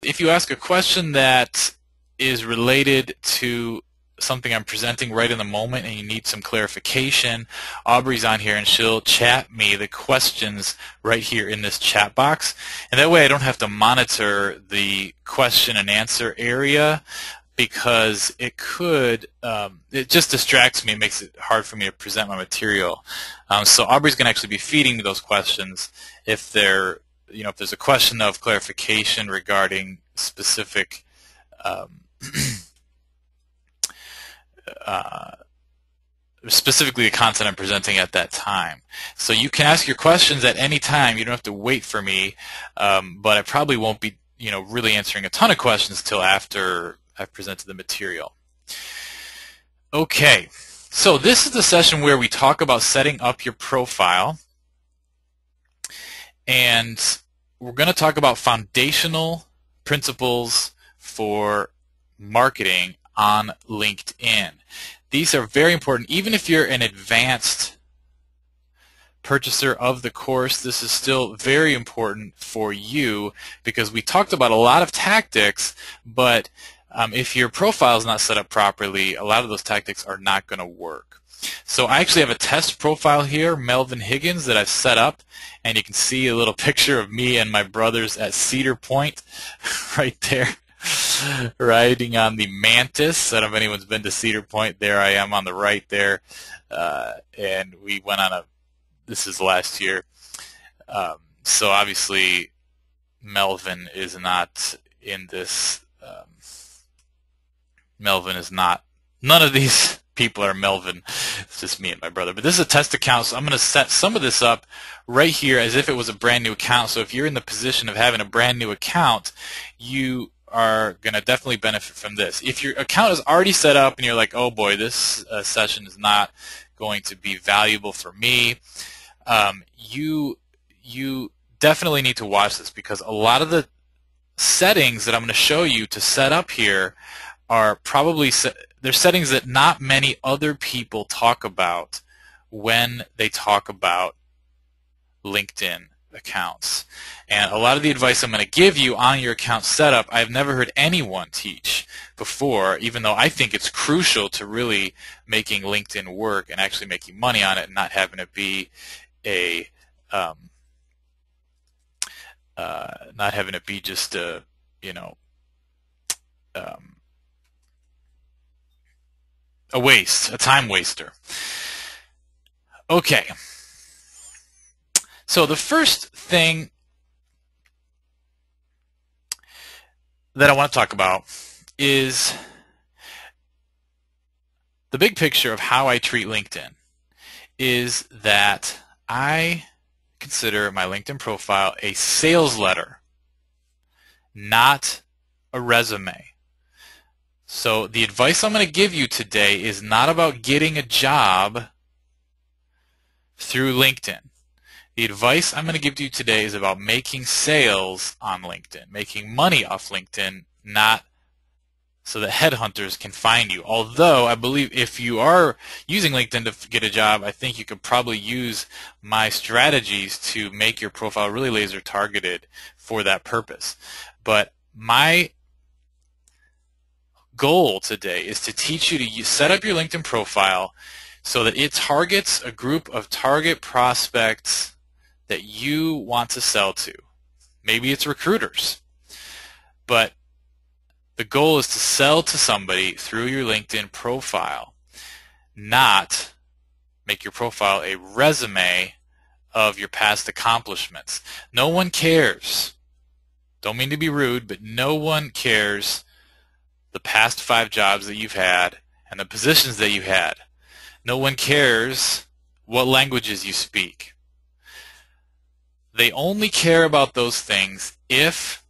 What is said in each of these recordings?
if you ask a question that is related to something I'm presenting right in the moment and you need some clarification, Aubrey's on here and she'll chat me the questions right here in this chat box. And that way I don't have to monitor the question and answer area, because it could, it just distracts me and makes it hard for me to present my material. So Aubrey's going to actually be feeding me those questions if they're, if there's a question of clarification regarding specific specifically the content I'm presenting at that time. So you can ask your questions at any time. You don't have to wait for me, but I probably won't be, really answering a ton of questions till after I've presented the material. Okay, so this is the session where we talk about setting up your profile, and we're going to talk about foundational principles for marketing on LinkedIn. These are very important. Even if you're an advanced purchaser of the course, this is still very important for you, because we talked about a lot of tactics, but if your profile is not set up properly, a lot of those tactics are not going to work. So I actually have a test profile here, Melvin Higgins, that I've set up, and you can see a little picture of me and my brothers at Cedar Point right there, riding on the Mantis. I don't know if anyone's been to Cedar Point. There I am on the right there, and we went on this is last year. So obviously Melvin is not in this. Melvin is not. None of these people are Melvin. It's just me and my brother. But this is a test account, so I'm going to set some of this up right here as if it was a brand new account. So if you're in the position of having a brand new account, you are going to definitely benefit from this. If your account is already set up and you're like, oh boy, this session is not going to be valuable for me, you definitely need to watch this, because a lot of the settings that I'm going to show you to set up here are probably they're settings that not many other people talk about when they talk about LinkedIn accounts. And a lot of the advice I'm going to give you on your account setup, I've never heard anyone teach before, even though I think it's crucial to really making LinkedIn work and actually making money on it and not having it be a not having it be just a a waste, a time waster. Okay. So the first thing that I want to talk about is the big picture of how I treat LinkedIn. Is that I consider my LinkedIn profile a sales letter, not a resume. So the advice I'm going to give you today is not about getting a job through LinkedIn. The advice I'm going to give to you today is about making sales on LinkedIn, making money off LinkedIn, not so that headhunters can find you. Although I believe if you are using LinkedIn to get a job, I think you could probably use my strategies to make your profile really laser targeted for that purpose. But my goal today is to teach you to set up your LinkedIn profile so that it targets a group of target prospects that you want to sell to. Maybe it's recruiters, but the goal is to sell to somebody through your LinkedIn profile, not make your profile a resume of your past accomplishments. No one cares. Don't mean to be rude, but no one cares the past 5 jobs that you've had and the positions that you had. No one cares what languages you speak. They only care about those things if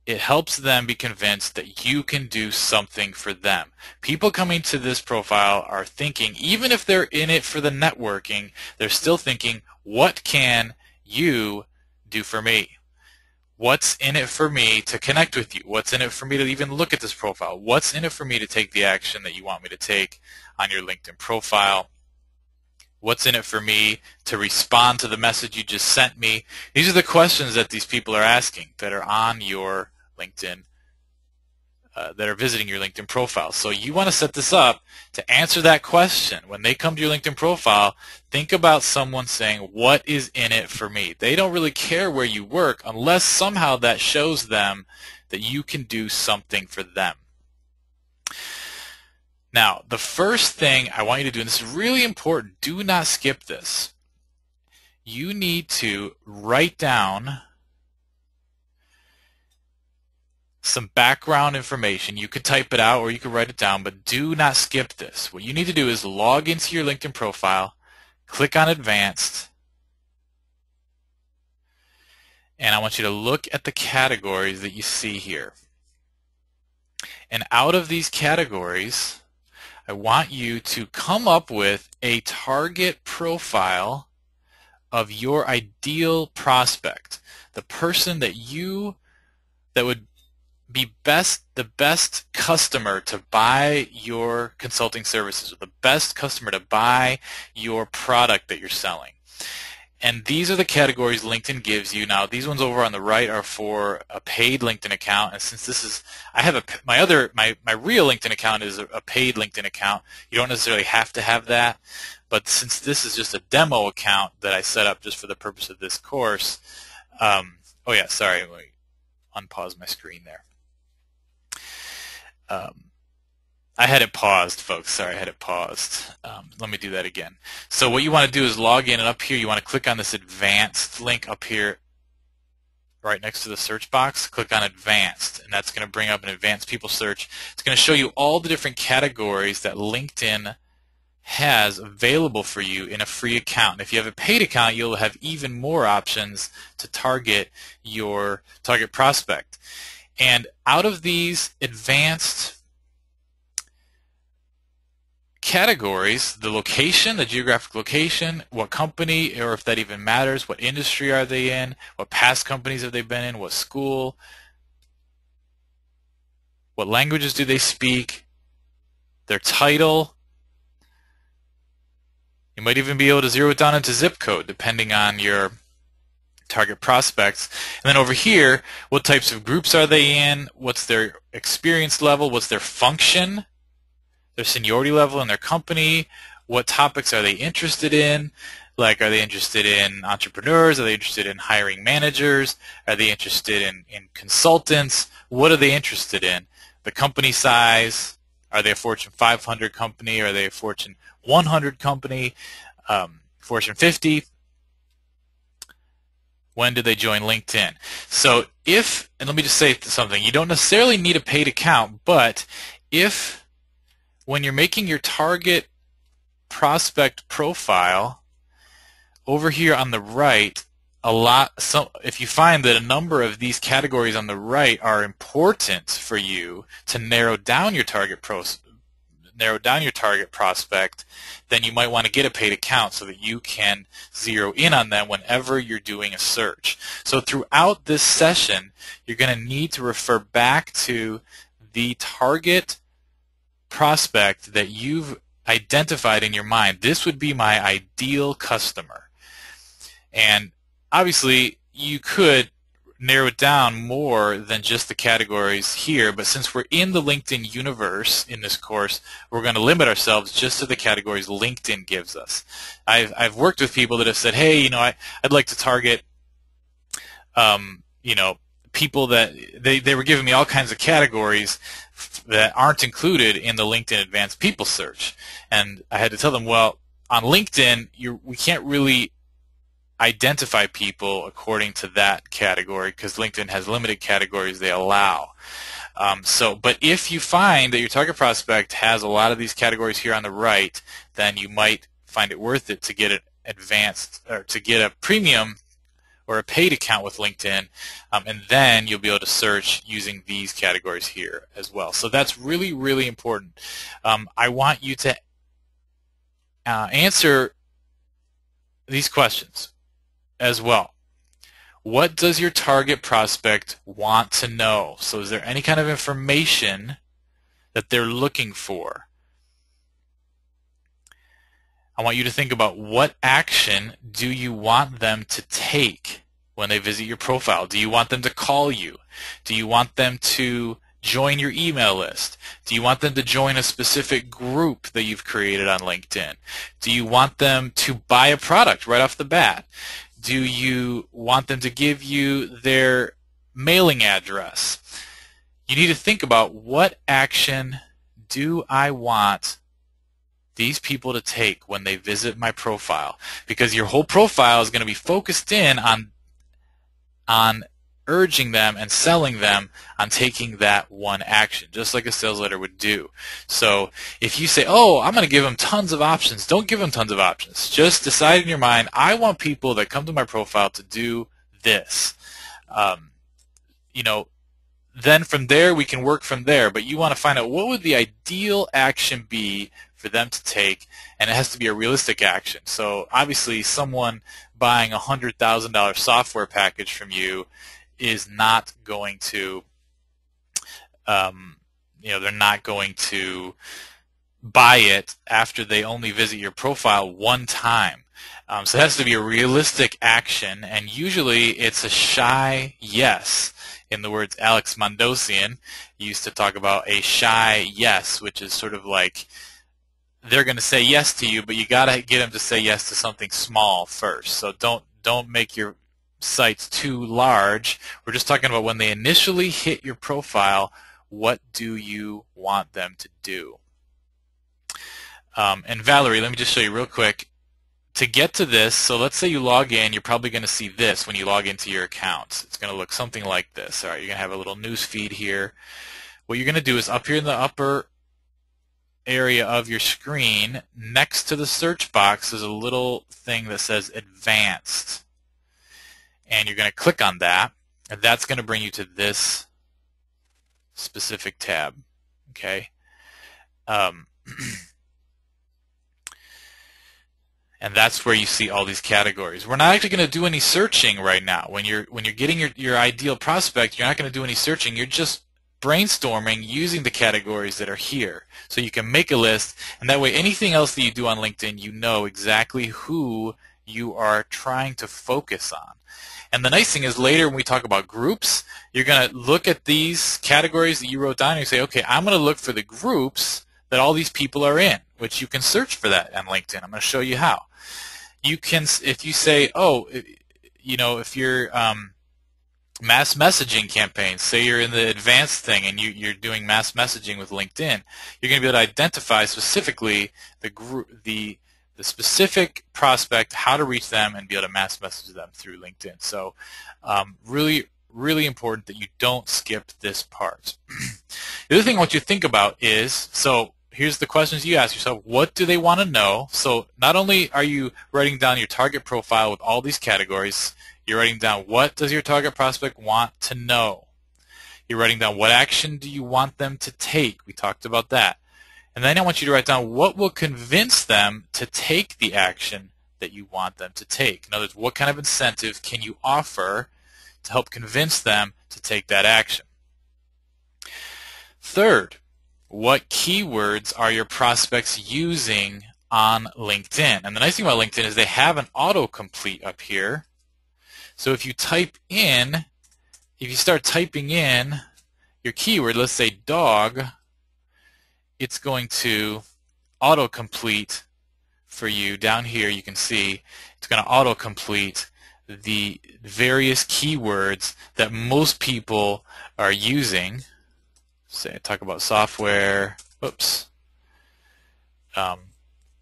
it helps them be convinced that you can do something for them. People coming to this profile are thinking, even if they're in it for the networking, they're still thinking, what can you do for me? What's in it for me to connect with you? What's in it for me to even look at this profile? What's in it for me to take the action that you want me to take on your LinkedIn profile? What's in it for me to respond to the message you just sent me? These are the questions that these people are asking that are on your LinkedIn that are visiting your LinkedIn profile. So you want to set this up to answer that question. When they come to your LinkedIn profile, think about someone saying, what is in it for me? They don't really care where you work unless somehow that shows them that you can do something for them. Now, the first thing I want you to do, and this is really important, do not skip this. You need to write down some background information. You could type it out or you could write it down, but do not skip this. What you need to do is log into your LinkedIn profile, click on Advanced, and I want you to look at the categories that you see here. And out of these categories, I want you to come up with a target profile of your ideal prospect, the person that would be the best customer to buy your consulting services, or the best customer to buy your product that you're selling. And these are the categories LinkedIn gives you. Now, these ones over on the right are for a paid LinkedIn account, and since this is, I have my real LinkedIn account is a paid LinkedIn account. You don't necessarily have to have that, but since this is just a demo account that I set up just for the purpose of this course, oh yeah, sorry, let me unpause my screen there. I had it paused, folks. Sorry, I had it paused. Let me do that again. So what you want to do is log in, and up here you want to click on this Advanced link up here right next to the search box. Click on Advanced, and that's going to bring up an Advanced People Search. It's going to show you all the different categories that LinkedIn has available for you in a free account. And if you have a paid account, you'll have even more options to target your target prospect. And out of these advanced categories, the location, the geographic location, what company, or if that even matters, what industry are they in, what past companies have they been in, what school, what languages do they speak, their title. You might even be able to zero it down into zip code depending on your target prospects. And then over here, what types of groups are they in, what's their experience level, what's their function, their seniority level in their company, what topics are they interested in, like are they interested in entrepreneurs, are they interested in hiring managers, are they interested in consultants, what are they interested in, the company size, are they a Fortune 500 company, are they a Fortune 100 company, Fortune 50, when did they join LinkedIn? So if, and let me just say something, you don't necessarily need a paid account, but if when you're making your target prospect profile, over here on the right, if you find that a number of these categories on the right are important for you to narrow down your target prospect, then you might want to get a paid account so that you can zero in on them whenever you're doing a search. So throughout this session, you're going to need to refer back to the target prospect that you've identified in your mind. This would be my ideal customer. And obviously, you could narrow it down more than just the categories here, but since we're in the LinkedIn universe in this course, we're going to limit ourselves just to the categories LinkedIn gives us. I've worked with people that have said, hey, I'd like to target, people that they were giving me all kinds of categories that aren't included in the LinkedIn Advanced People Search. And I had to tell them, well, on LinkedIn, we can't really identify people according to that category because LinkedIn has limited categories they allow. But if you find that your target prospect has a lot of these categories here on the right, then you might find it worth it to get an advanced or to get a premium or a paid account with LinkedIn, and then you'll be able to search using these categories here as well. So that's really, really important. I want you to answer these questions as well. What does your target prospect want to know? So is there any kind of information that they're looking for? I want you to think about what action do you want them to take when they visit your profile? Do you want them to call you? Do you want them to join your email list? Do you want them to join a specific group that you've created on LinkedIn? Do you want them to buy a product right off the bat? Do you want them to give you their mailing address? You need to think about, what action do I want these people to take when they visit my profile? Because your whole profile is going to be focused in on urging them and selling them on taking that one action, just like a sales letter would do. So if you say, oh, I'm going to give them tons of options, don't give them tons of options. Just decide in your mind, I want people that come to my profile to do this. Then from there we can work from there, but you want to find out what would the ideal action be for them to take, and it has to be a realistic action. So obviously someone buying a $100,000 software package from you is not going to, they're not going to buy it after they only visit your profile one time. So it has to be a realistic action, and usually it's a shy yes. In the words Alex Mondosian used to talk about a shy yes, which is sort of like they're going to say yes to you, but you got to get them to say yes to something small first. So don't make your sites too large. We're just talking about when they initially hit your profile, what do you want them to do? And Valerie, let me just show you real quick. To get to this, so let's say you log in, you're probably going to see this when you log into your account. It's going to look something like this. All right, you're going to have a little news feed here. What you're going to do is up here in the upper area of your screen, next to the search box, is a little thing that says Advanced. And you're going to click on that, and that's going to bring you to this specific tab. Okay. And that's where you see all these categories. We're not actually going to do any searching right now. When you're getting your ideal prospect, you're not going to do any searching. You're just brainstorming using the categories that are here. So you can make a list, and that way anything else that you do on LinkedIn, you know exactly who you are trying to focus on. And the nice thing is, later when we talk about groups, you're going to look at these categories that you wrote down and you say, okay, I'm going to look for the groups that all these people are in, which you can search for that on LinkedIn. I'm going to show you how. You can, if you say, oh, if you're mass messaging campaigns, say you're in the advanced thing and you're doing mass messaging with LinkedIn, you're going to be able to identify specifically the specific prospect, how to reach them, and be able to mass message them through LinkedIn. So really, really important that you don't skip this part. The other thing I want you to think about is, so here's the questions you ask yourself. What do they want to know? So not only are you writing down your target profile with all these categories, you're writing down what does your target prospect want to know. You're writing down what action do you want them to take. We talked about that. And then I want you to write down what will convince them to take the action that you want them to take. In other words, what kind of incentive can you offer to help convince them to take that action? Third, what keywords are your prospects using on LinkedIn? And the nice thing about LinkedIn is they have an autocomplete up here. So if you start typing in your keyword, let's say dog, it's going to autocomplete for you. Down here you can see it's going to autocomplete the various keywords that most people are using. Say, talk about software. Oops.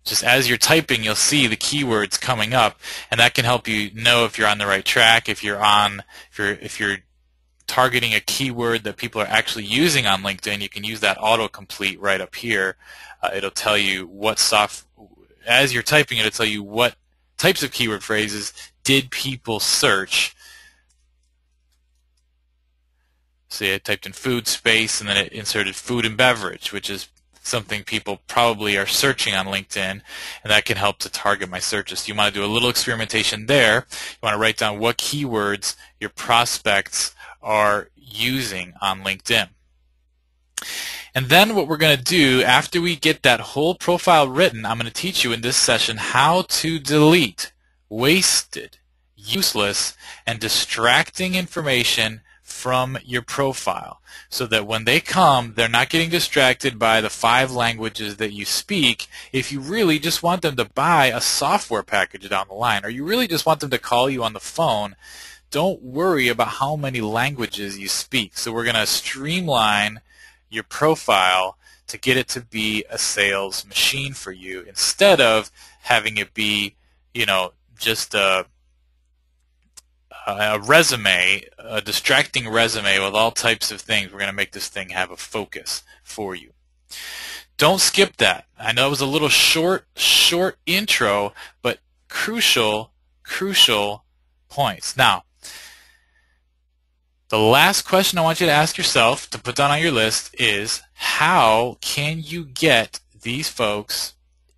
Just as you're typing, you'll see the keywords coming up, and that can help you know if you're on the right track. If you're targeting a keyword that people are actually using on LinkedIn, you can use that autocomplete right up here. It'll tell you as you're typing it'll tell you what types of keyword phrases did people search. See, I typed in food space, and then it inserted food and beverage, which is something people probably are searching on LinkedIn, and that can help to target my searches. So you want to do a little experimentation there. You want to write down what keywords your prospects are using on LinkedIn. And then what we're going to do, after we get that whole profile written, I'm going to teach you in this session how to delete wasted, useless and distracting information from your profile, so that when they come, they're not getting distracted by the 5 languages that you speak. If you really just want them to buy a software package down the line, or you really just want them to call you on the phone, don't worry about how many languages you speak. So we're going to streamline your profile to get it to be a sales machine for you, instead of having it be, just a resume, a distracting resume with all types of things. We're going to make this thing have a focus for you. Don't skip that. I know it was a little short intro, but crucial points. Now, the last question I want you to ask yourself, to put down on your list, is how can you get these folks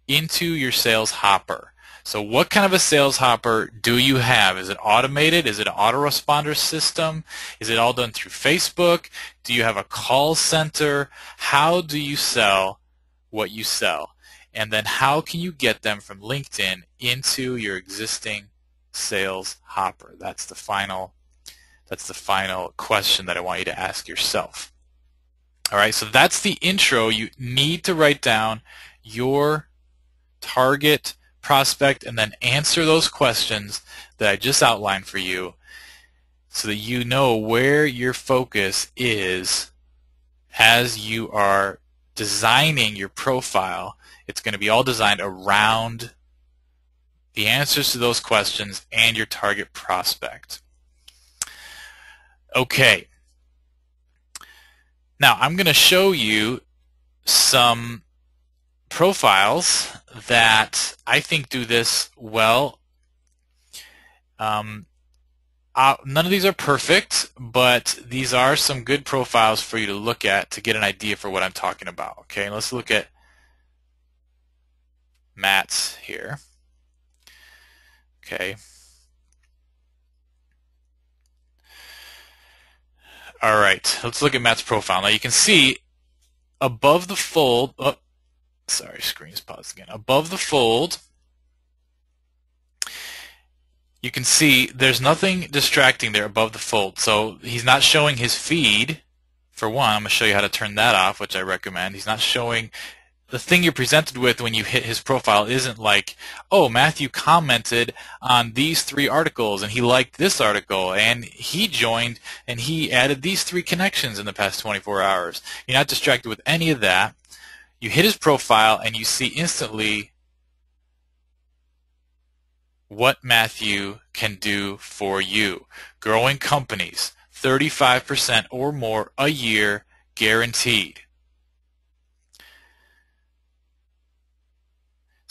into your sales hopper? So what kind of a sales hopper do you have? Is it automated? Is it an autoresponder system? Is it all done through Facebook? Do you have a call center? How do you sell what you sell? And then how can you get them from LinkedIn into your existing sales hopper? That's the final question that I want you to ask yourself. All right, so that's the intro. You need to write down your target prospect and then answer those questions that I just outlined for you, so that you know where your focus is as you are designing your profile. It's going to be all designed around the answers to those questions and your target prospect. Okay. Now I'm going to show you some profiles that I think do this well. None of these are perfect, but these are some good profiles for you to look at to get an idea for what I'm talking about. Okay, let's look at Matt's here. Okay. All right, let's look at Matt's profile. Now you can see above the fold, sorry, screen's paused again. Above the fold, you can see there's nothing distracting there above the fold. So he's not showing his feed, for one. I'm going to show you how to turn that off, which I recommend. He's not showing. The thing you're presented with when you hit his profile isn't like, oh, Matthew commented on these 3 articles and he liked this article and he joined and he added these 3 connections in the past 24 hours. You're not distracted with any of that. You hit his profile and you see instantly what Matthew can do for you. Growing companies, 35% or more a year guaranteed.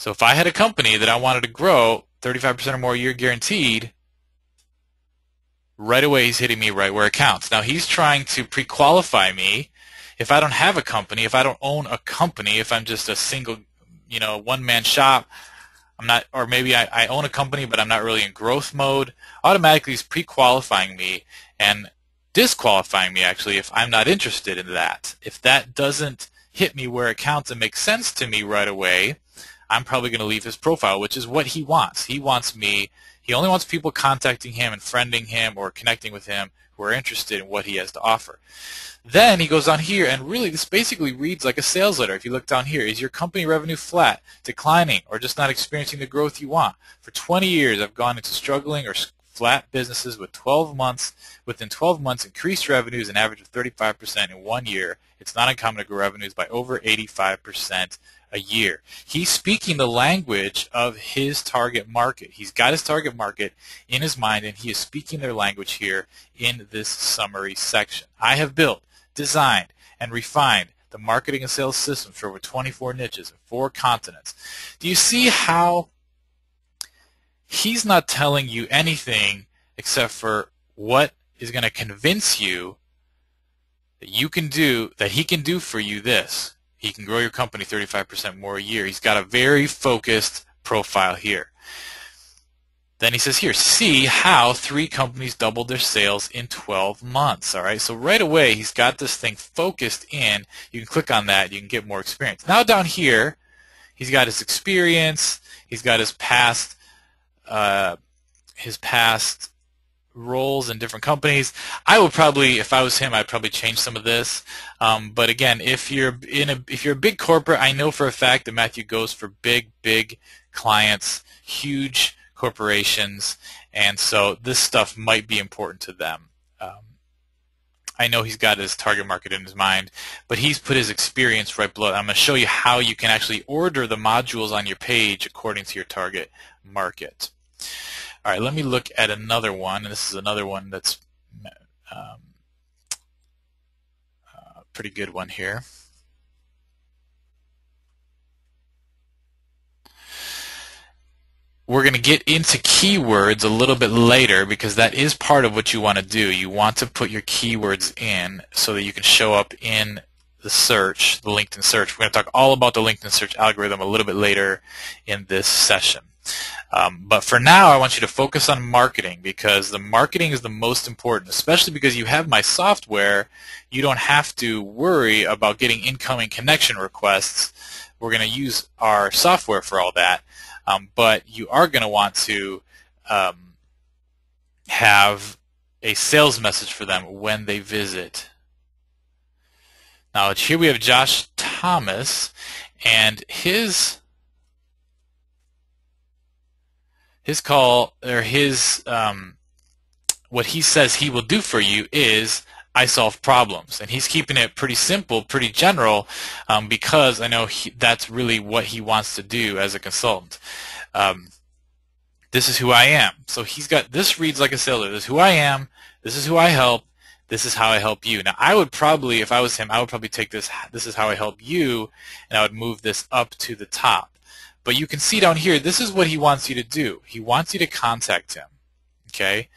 So if I had a company that I wanted to grow 35% or more a year guaranteed, right away he's hitting me right where it counts. Now he's trying to pre-qualify me. If I don't have a company, if I don't own a company, if I'm just a single, one-man shop, I'm not, or maybe I own a company but I'm not really in growth mode, automatically he's pre-qualifying me and disqualifying me actually if I'm not interested in that. If that doesn't hit me where it counts and makes sense to me right away, I'm probably going to leave his profile, which is what he wants. He only wants people contacting him and friending him or connecting with him who are interested in what he has to offer. Then he goes down here, and really this basically reads like a sales letter. If you look down here, is your company revenue flat, declining, or just not experiencing the growth you want? For 20 years, I've gone into struggling or flat businesses within 12 months, increased revenues an average of 35% in 1 year. It's not uncommon to grow revenues by over 85% a year. He's speaking the language of his target market. He's got his target market in his mind, and he is speaking their language here in this summary section. I have built, designed, and refined the marketing and sales systems for over 24 niches and 4 continents. Do you see how he's not telling you anything except for what is going to convince you that you can do, that he can do for you this? He can grow your company 35% more a year. He's got a very focused profile here. Then he says here, see how 3 companies doubled their sales in 12 months. All right, so right away he's got this thing focused in. You can click on that. You can get more experience. Now down here, he's got his experience. He's got his past his past roles in different companies. I would probably, if I was him, I'd probably change some of this. But again, if you're a big corporate, I know for a fact that Matthew goes for big clients, huge corporations, and so this stuff might be important to them. I know he's got his target market in his mind, but he's put his experience right below it. I'm going to show you how you can actually order the modules on your page according to your target market. All right, let me look at another one, and this is another one that's a pretty good one here. We're going to get into keywords a little bit later because that is part of what you want to do. You want to put your keywords in so that you can show up in the search, the LinkedIn search. We're going to talk all about the LinkedIn search algorithm a little bit later in this session. But for now, I want you to focus on marketing because the marketing is the most important, especially because you have my software. You don't have to worry about getting incoming connection requests. We're going to use our software for all that. But you are going to want to have a sales message for them when they visit. Now here we have Josh Thomas, and his call, or what he says he will do for you is, I solve problems. And he's keeping it pretty simple, pretty general, because I know that's really what he wants to do as a consultant. This is who I am. So he's got, this reads like a salesman. This is who I am. This is who I help. This is how I help you. Now I would probably, if I was him, I would probably take this is how I help you, and I would move this up to the top. But you can see down here, this is what he wants you to do. He wants you to contact him. Okay?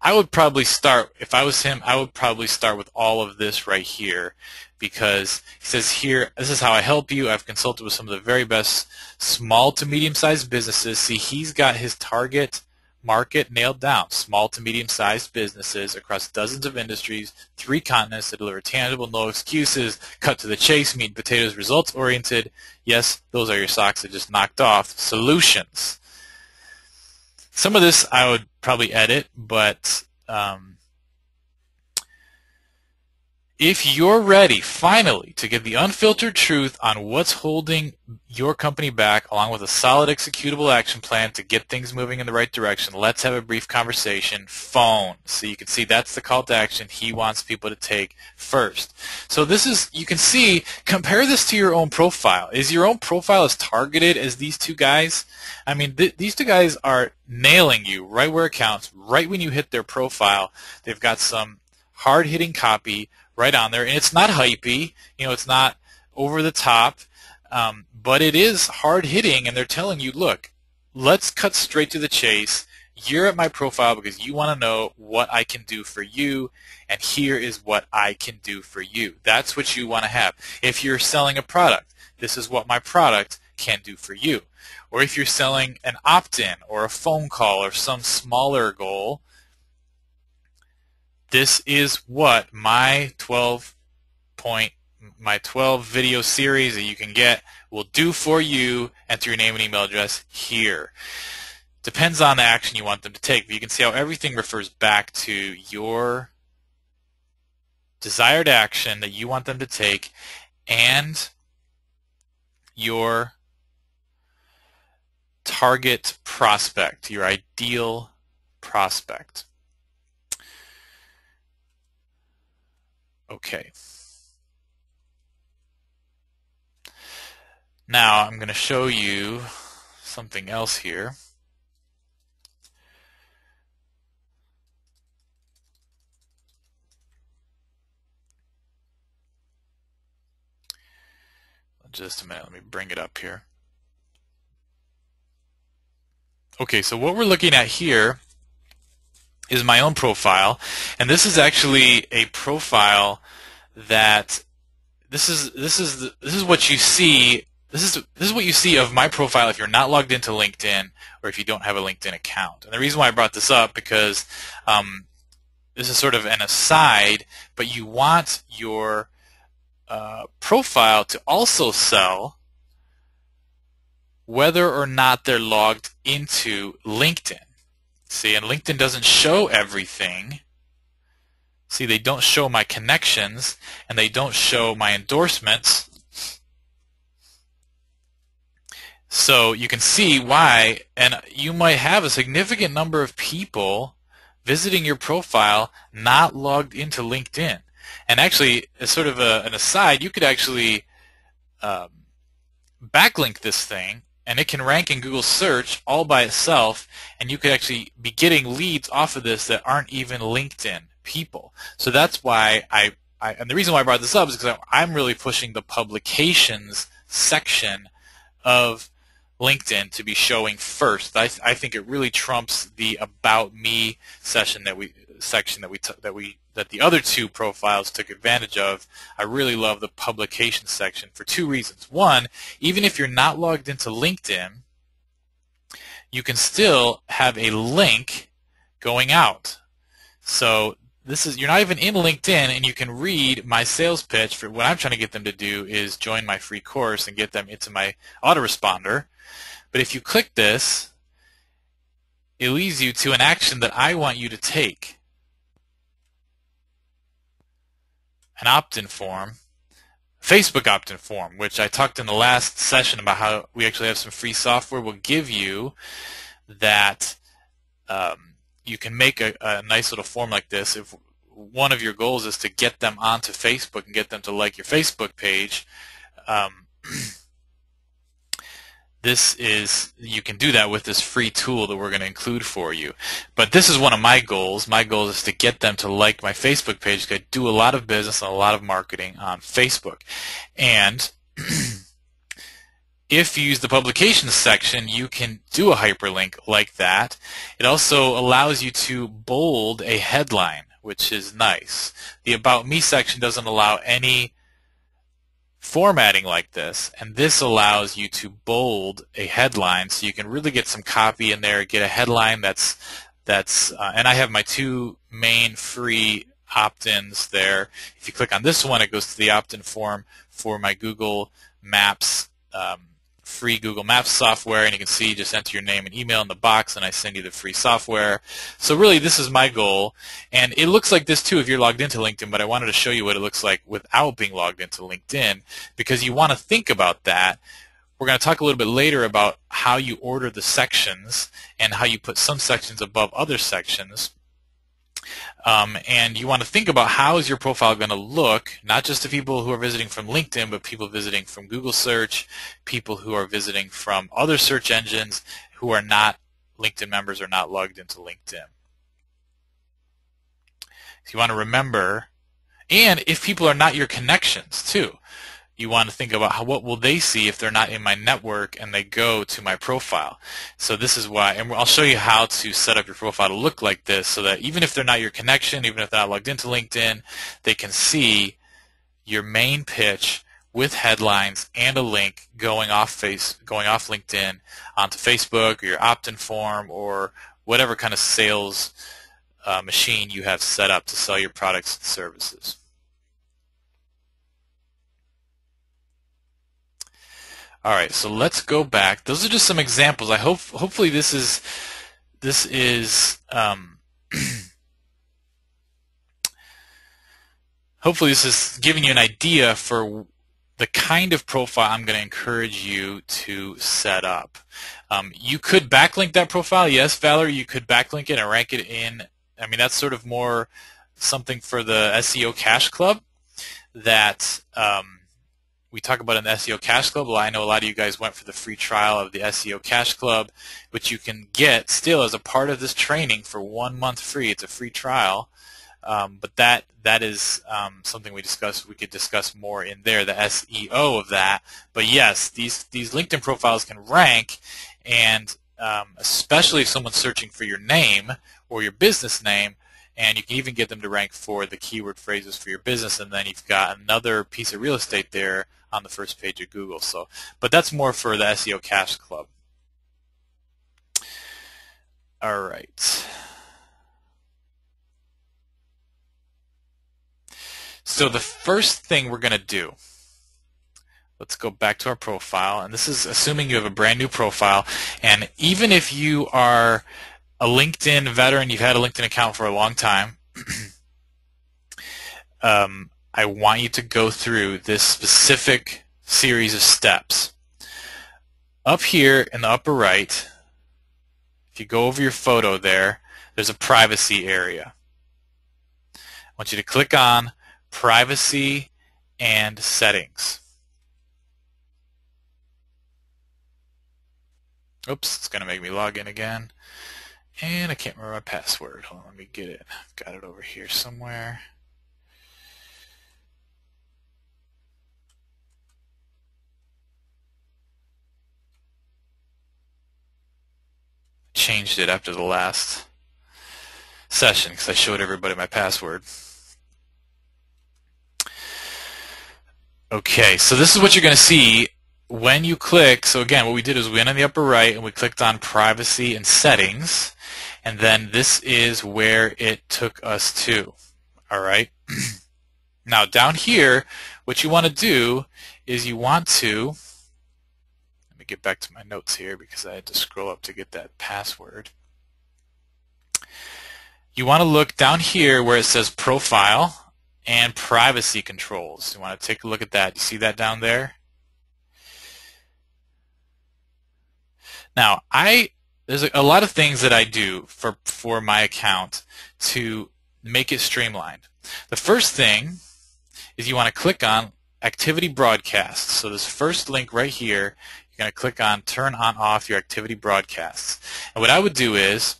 I would probably start, if I was him, I would probably start with all of this right here, because he says here, this is how I help you. I've consulted with some of the very best small to medium-sized businesses. See, he's got his target market nailed down. Small to medium-sized businesses across dozens of industries, 3 continents that deliver tangible, no excuses, cut to the chase, meat and potatoes, results-oriented. Yes, those are your socks that just knocked off. Solutions. Some of this I would probably edit, but if you're ready, finally, to get the unfiltered truth on what's holding your company back, along with a solid executable action plan to get things moving in the right direction, let's have a brief conversation. Phone. So you can see that's the call to action he wants people to take first. So this is, you can see, compare this to your own profile. Is your own profile as targeted as these two guys? I mean, these two guys are nailing you right where it counts, right when you hit their profile. They've got some hard-hitting copy right on there, and it's not hypey, it's not over the top, but it is hard hitting, and they're telling you, look, let's cut straight to the chase. You're at my profile because you want to know what I can do for you, and here is what I can do for you. That's what you want to have. If you're selling a product, this is what my product can do for you. Or if you're selling an opt-in or a phone call or some smaller goal, this is what my 12 video series that you can get will do for you. Enter your name and email address here. Depends on the action you want them to take, but you can see how everything refers back to your desired action that you want them to take and your target prospect, your ideal prospect. Okay. Now I'm going to show you something else here. Just a minute, let me bring it up here. Okay, so what we're looking at here is my own profile, and this is actually a profile that this is what you see. This is what you see of my profile if you're not logged into LinkedIn or if you don't have a LinkedIn account. And the reason why I brought this up because this is sort of an aside, but you want your profile to also sell whether or not they're logged into LinkedIn. See, and LinkedIn doesn't show everything. See, they don't show my connections, and they don't show my endorsements. So you can see why, and you might have a significant number of people visiting your profile not logged into LinkedIn. And actually, as sort of an aside, you could actually backlink this thing, and it can rank in Google search all by itself, and you could actually be getting leads off of this that aren't even LinkedIn people. So that's why and the reason why I brought this up is because I'm really pushing the publications section of LinkedIn to be showing first. I think it really trumps the About Me section that the other two profiles took advantage of. I really love the publication section for two reasons. One, even if you're not logged into LinkedIn, you can still have a link going out. So you're not even in LinkedIn, and you can read my sales pitch. For what I'm trying to get them to do is join my free course and get them into my autoresponder. But if you click this, it leads you to an action that I want you to take. An opt-in form, Facebook opt-in form, which I talked in the last session about how we actually have some free software we'll give you that you can make a nice little form like this. If one of your goals is to get them onto Facebook and get them to like your Facebook page, you can do that with this free tool that we're going to include for you. But this is one of my goals. My goal is to get them to like my Facebook page, because I do a lot of business and a lot of marketing on Facebook. And if you use the publications section, you can do a hyperlink like that. It also allows you to bold a headline, which is nice. The About Me section doesn't allow any formatting like this, and this allows you to bold a headline, so you can really get some copy in there, get a headline that's and I have my two main free opt-ins there. If you click on this one, it goes to the opt-in form for my Google Maps, free Google Maps software, and you can see, just enter your name and email in the box, and I send you the free software. So really, this is my goal, and it looks like this too if you're logged into LinkedIn, but I wanted to show you what it looks like without being logged into LinkedIn, because you want to think about that. We're going to talk a little bit later about how you order the sections and how you put some sections above other sections. And you want to think about how is your profile going to look, not just to people who are visiting from LinkedIn, but people visiting from Google search, people who are visiting from other search engines who are not LinkedIn members or not logged into LinkedIn. So you want to remember, and if people are not your connections too, you want to think about what will they see if they're not in my network and they go to my profile. So this is why, and I'll show you how to set up your profile to look like this, so that even if they're not your connection, even if they're not logged into LinkedIn, they can see your main pitch with headlines and a link going off LinkedIn onto Facebook, or your opt-in form, or whatever kind of sales machine you have set up to sell your products and services. All right, so let's go back. Those are just some examples. Hopefully this is hopefully this is giving you an idea for the kind of profile I'm going to encourage you to set up. You could backlink that profile. Yes, Valerie, you could backlink it and rank it in. I mean, that's sort of more something for the SEO Cash Club that we talk about in the SEO Cash Club. Well, I know a lot of you guys went for the free trial of the SEO Cash Club, which you can get still as a part of this training for 1 month free. It's a free trial, but that is something we could discuss more in there, the SEO of that. But yes, these LinkedIn profiles can rank, and especially if someone's searching for your name or your business name, and you can even get them to rank for the keyword phrases for your business, and then you've got another piece of real estate there on the first page of Google. So, but that's more for the SEO Cash Club. All right. So the first thing we're going to do, let's go back to our profile, and this is assuming you have a brand new profile, and even if you are a LinkedIn veteran, you've had a LinkedIn account for a long time, I want you to go through this specific series of steps. Up here in the upper right, if you go over your photo there, there's a privacy area. I want you to click on Privacy and Settings. Oops, it's going to make me log in again. And I can't remember my password. Hold on, let me get it. Got it over here somewhere. Changed it after the last session because I showed everybody my password. Okay, so this is what you're going to see when you click. So again, what we did is we went on the upper right and we clicked on Privacy and Settings, and then this is where it took us to. All right. Now down here, what you want to do is you want to, let me get back to my notes here because I had to scroll up to get that password. You want to look down here where it says Profile and Privacy Controls. You want to take a look at that. You see that down there? Now, there's a lot of things that I do for my account to make it streamlined. The first thing is you want to click on Activity Broadcasts. So this first link right here, you're going to click on Turn on Off your Activity Broadcasts. And what I would do is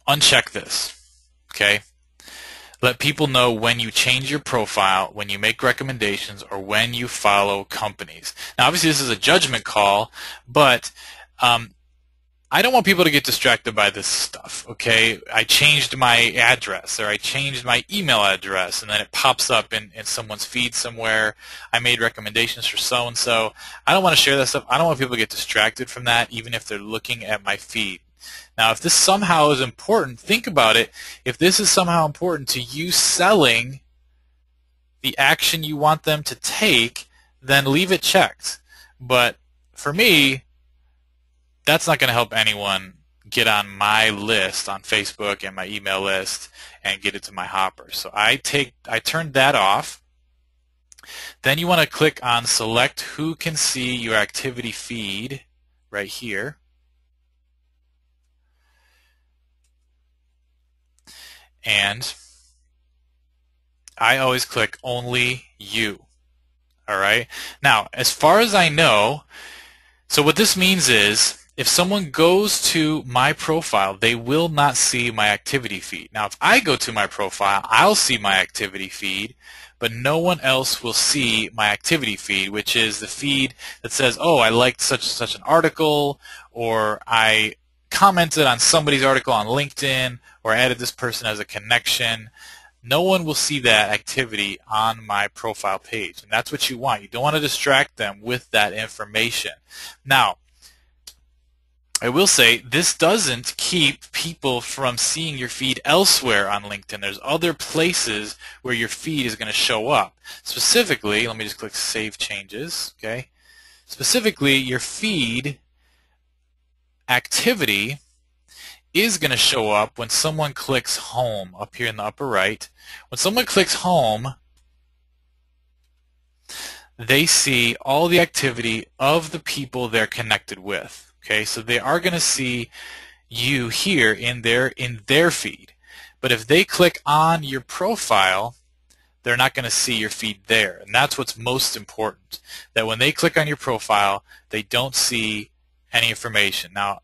uncheck this, okay? Let people know when you change your profile, when you make recommendations, or when you follow companies. Now, obviously, this is a judgment call, but I don't want people to get distracted by this stuff, okay? I changed my address, or I changed my email address, and then it pops up in someone's feed somewhere. I made recommendations for so-and-so. I don't want to share that stuff. I don't want people to get distracted from that, even if they're looking at my feed. Now, if this somehow is important, think about it. If this is somehow important to you selling the action you want them to take, then leave it checked. But for me, that's not going to help anyone get on my list on Facebook and my email list and get it to my hopper. So I turned that off. Then you want to click on Select Who Can See Your Activity Feed right here. And I always click Only You. All right. Now, as far as I know, so what this means is if someone goes to my profile, they will not see my activity feed. Now, if I go to my profile, I'll see my activity feed, but no one else will see my activity feed, which is the feed that says, oh, I liked such and such an article, or I commented on somebody's article on LinkedIn, or added this person as a connection. No one will see that activity on my profile page, and that's what you want. You don't want to distract them with that information. Now, I will say this doesn't keep people from seeing your feed elsewhere on LinkedIn. There's other places where your feed is going to show up. Specifically, let me just click Save Changes. Okay. Specifically, your feed activity is going to show up when someone clicks Home up here in the upper right. When someone clicks Home, they see all the activity of the people they're connected with. Okay, so they are going to see you here in their feed. But if they click on your profile, they're not going to see your feed there. And that's what's most important, that when they click on your profile, they don't see any information. Now,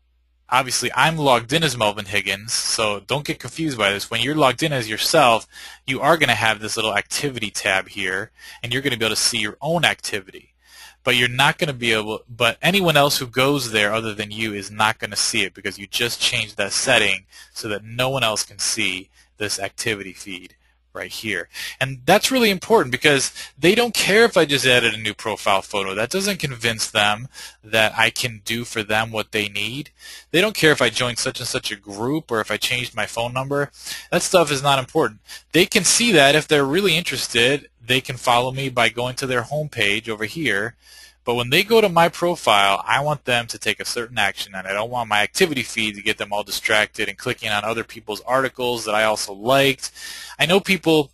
obviously, I'm logged in as Melvin Higgins, so don't get confused by this. When you're logged in as yourself, you are going to have this little activity tab here, and you're going to be able to see your own activity. But you're not going to be able, but anyone else who goes there other than you is not going to see it because you just changed that setting so that no one else can see this activity feed right here. And that's really important because they don't care if I just added a new profile photo. That doesn't convince them that I can do for them what they need. They don't care if I joined such and such a group or if I changed my phone number. That stuff is not important. They can see that if they're really interested, they can follow me by going to their home page over here. But when they go to my profile, I want them to take a certain action, and I don't want my activity feed to get them all distracted and clicking on other people's articles that I also liked. I know people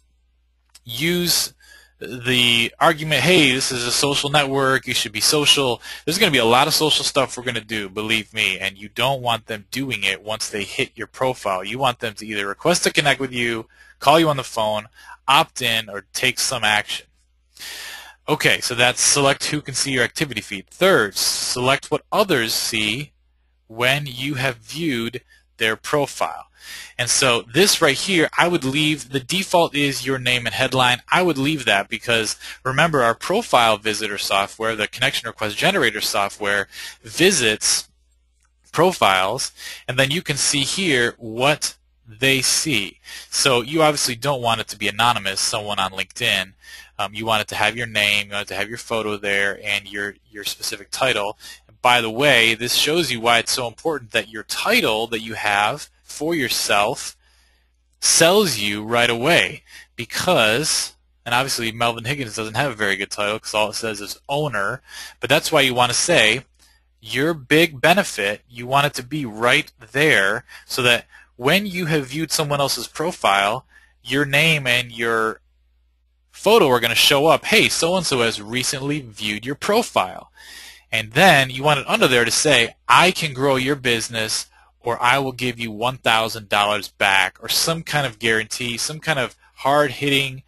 use the argument, hey, this is a social network, you should be social. There's going to be a lot of social stuff we're going to do, believe me, and you don't want them doing it once they hit your profile. You want them to either request to connect with you, call you on the phone, opt in, or take some action. Okay, so that's select who can see your activity feed. Third, select what others see when you have viewed their profile. And so this right here, I would leave, the default is your name and headline. I would leave that because remember our profile visitor software, the connection request generator software, visits profiles, and then you can see here what they see. So you obviously don't want it to be anonymous, someone on LinkedIn. You want it to have your name, you want it to have your photo there, and your specific title. And by the way, this shows you why it's so important that your title that you have for yourself sells you right away, because, and obviously Melvin Higgins doesn't have a very good title because all it says is owner, but that's why you want to say your big benefit, you want it to be right there so that when you have viewed someone else's profile, your name and your photo are going to show up, hey, so-and-so has recently viewed your profile. And then you want it under there to say, I can grow your business, or I will give you $1,000 back, or some kind of guarantee, some kind of hard-hitting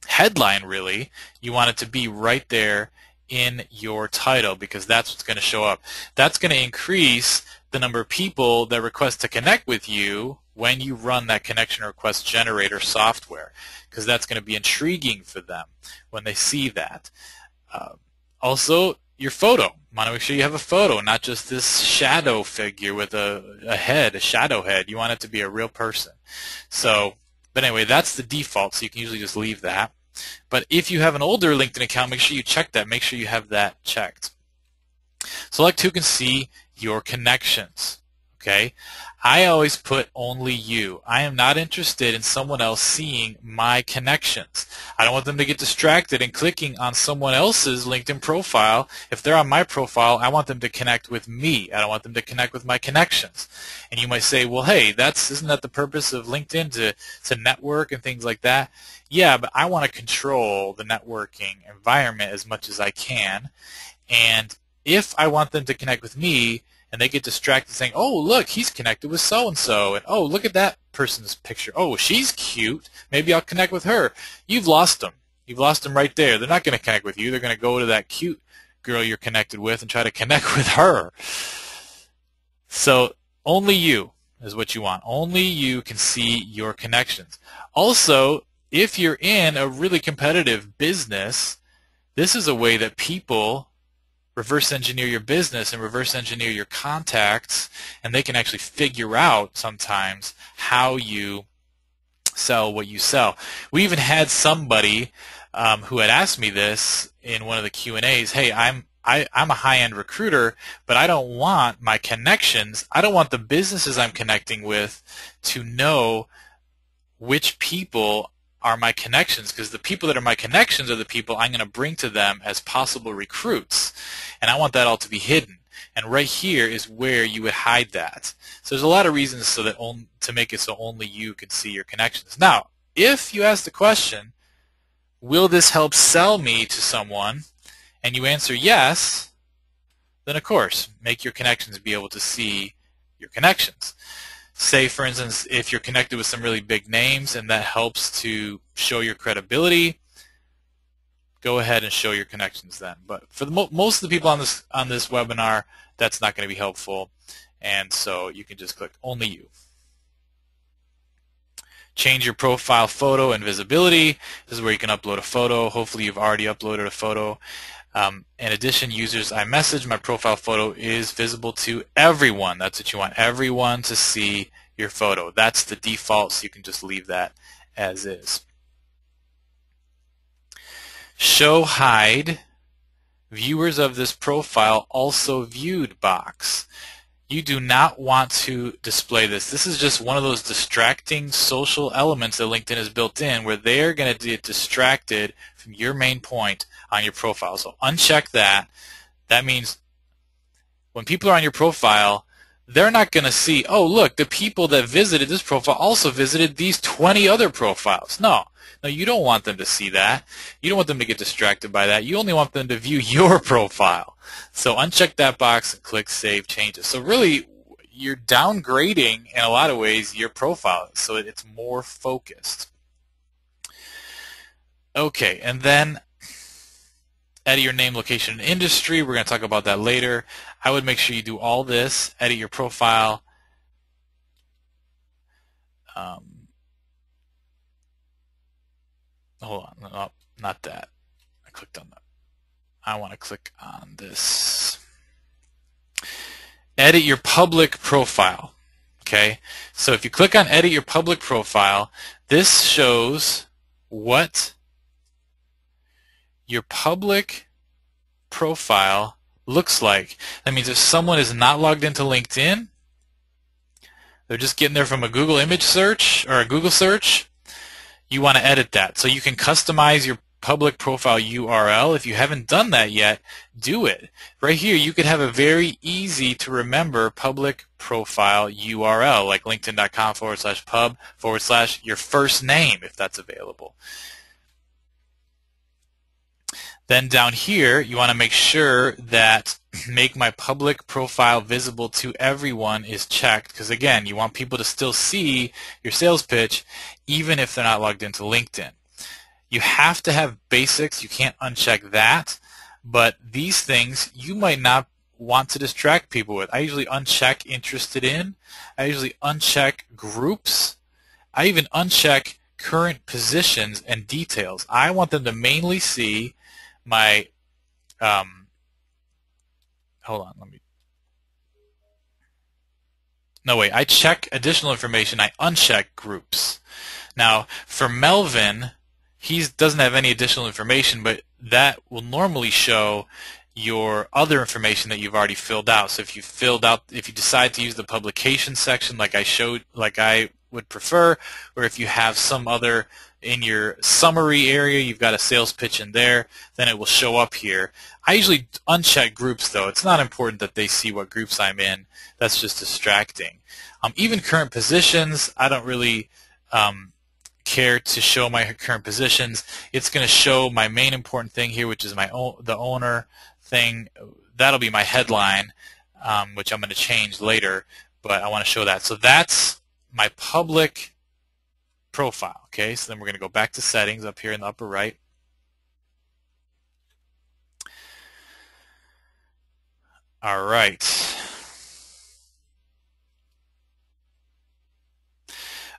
headline, really. You want it to be right there in your title because that's what's going to show up. That's going to increase the number of people that request to connect with you when you run that connection request generator software, because that's going to be intriguing for them when they see that. Also, your photo. You want to make sure you have a photo, not just this shadow figure with a head, a shadow head. You want it to be a real person. So, but anyway, that's the default, so you can usually just leave that. But if you have an older LinkedIn account, make sure you check that. Make sure you have that checked. Select who can see your connections. Okay, I always put only you. I am not interested in someone else seeing my connections. I don't want them to get distracted and clicking on someone else's LinkedIn profile. If they're on my profile, I want them to connect with me. I don't want them to connect with my connections. And you might say, well, hey, isn't that the purpose of LinkedIn, to network and things like that? Yeah, but I want to control the networking environment as much as I can. And if I want them to connect with me, and they get distracted saying, oh, look, he's connected with so-and-so, and oh, look at that person's picture. Oh, she's cute. Maybe I'll connect with her. You've lost them. You've lost them right there. They're not going to connect with you. They're going to go to that cute girl you're connected with and try to connect with her. So only you is what you want. Only you can see your connections. Also, if you're in a really competitive business, this is a way that people reverse engineer your business and reverse engineer your contacts, and they can actually figure out sometimes how you sell what you sell. We even had somebody who had asked me this in one of the Q&As, hey, I'm a high-end recruiter, but I don't want my connections, I don't want the businesses I'm connecting with to know which people are my connections, because the people that are my connections are the people I'm going to bring to them as possible recruits, and I want that all to be hidden. And right here is where you would hide that. So there's a lot of reasons so that to make it so only you can see your connections. Now, if you ask the question, will this help sell me to someone, and you answer yes, then of course, make your connections be able to see your connections. Say, for instance, if you're connected with some really big names and that helps to show your credibility, go ahead and show your connections then. But for most of the people on this webinar, that's not going to be helpful, and so you can just click only you. Change your profile photo and visibility. This is where you can upload a photo. Hopefully you've already uploaded a photo. In addition, users iMessage, my profile photo is visible to everyone. That's what you want, everyone to see your photo. That's the default, so you can just leave that as is. Show hide viewers of this profile also viewed box. You do not want to display this. This is just one of those distracting social elements that LinkedIn has built in where they're going to get distracted from your main point on your profile. So uncheck that. That means when people are on your profile, they're not going to see, oh, look, the people that visited this profile also visited these 20 other profiles. No, you don't want them to see that. You don't want them to get distracted by that. You only want them to view your profile. So uncheck that box and click Save Changes. So really, you're downgrading, in a lot of ways, your profile so that it's more focused. Okay, and then edit your name, location, and industry. We're going to talk about that later. I would make sure you do all this. Edit your profile. Hold on. No, not that. I clicked on that. I want to click on this. Edit your public profile. Okay? So if you click on Edit your public profile, this shows what your public profile looks like. That means if someone is not logged into LinkedIn, they're just getting there from a Google image search or a Google search, you want to edit that. So you can customize your public profile URL. If you haven't done that yet, do it. Right here, you could have a very easy to remember public profile URL, like linkedin.com/pub/ your first name, if that's available. Then down here, you want to make sure that make my public profile visible to everyone is checked, because again, you want people to still see your sales pitch even if they're not logged into LinkedIn. You have to have basics. You can't uncheck that, but these things you might not want to distract people with. I usually uncheck interested in. I usually uncheck groups. I even uncheck current positions and details. I want them to mainly see my hold on, I check additional information. I uncheck groups. Now for Melvin, he doesn't have any additional information, but that will normally show your other information that you've already filled out. So if you decide to use the publication section like I would prefer, or if you have some other in your summary area, you've got a sales pitch in there, then it will show up here. I usually uncheck groups though. It's not important that they see what groups I'm in. That's just distracting. Even current positions, I don't really care to show my current positions. It's going to show my main important thing here, which is the owner thing. That'll be my headline, which I'm going to change later, but I want to show that. So that's my public profile. Okay, so then we're going to go back to settings up here in the upper right. All right.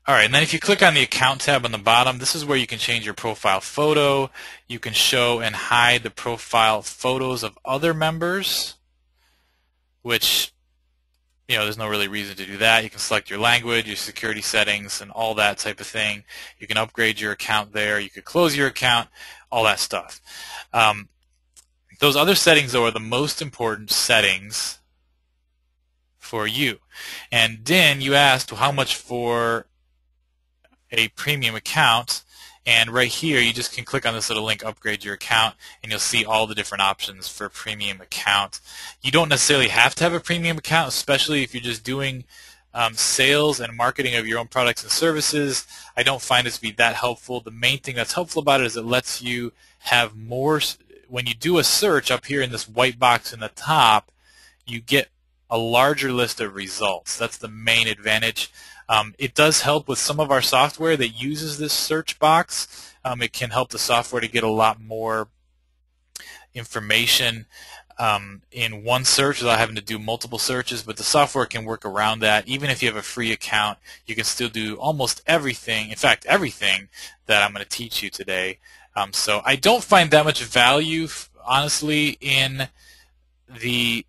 All right, and then if you click on the account tab on the bottom, this is where you can change your profile photo. You can show and hide the profile photos of other members, which, there's no really reason to do that. You can select your language, your security settings, and all that type of thing. You can upgrade your account there. You could close your account, all that stuff. Those other settings, though, are the most important settings for you. And Din, you asked how much for a premium account, and right here you just can click on this little link, upgrade your account, and you'll see all the different options for a premium account. You don't necessarily have to have a premium account, especially if you're just doing sales and marketing of your own products and services. I don't find it to be that helpful. The main thing that's helpful about it is it lets you have more. When you do a search up here in this white box in the top, you get a larger list of results. That's the main advantage. It does help with some of our software that uses this search box. It can help the software to get a lot more information in one search without having to do multiple searches, but the software can work around that. Even if you have a free account, you can still do almost everything, in fact everything that I'm going to teach you today. So I don't find that much value, honestly, in the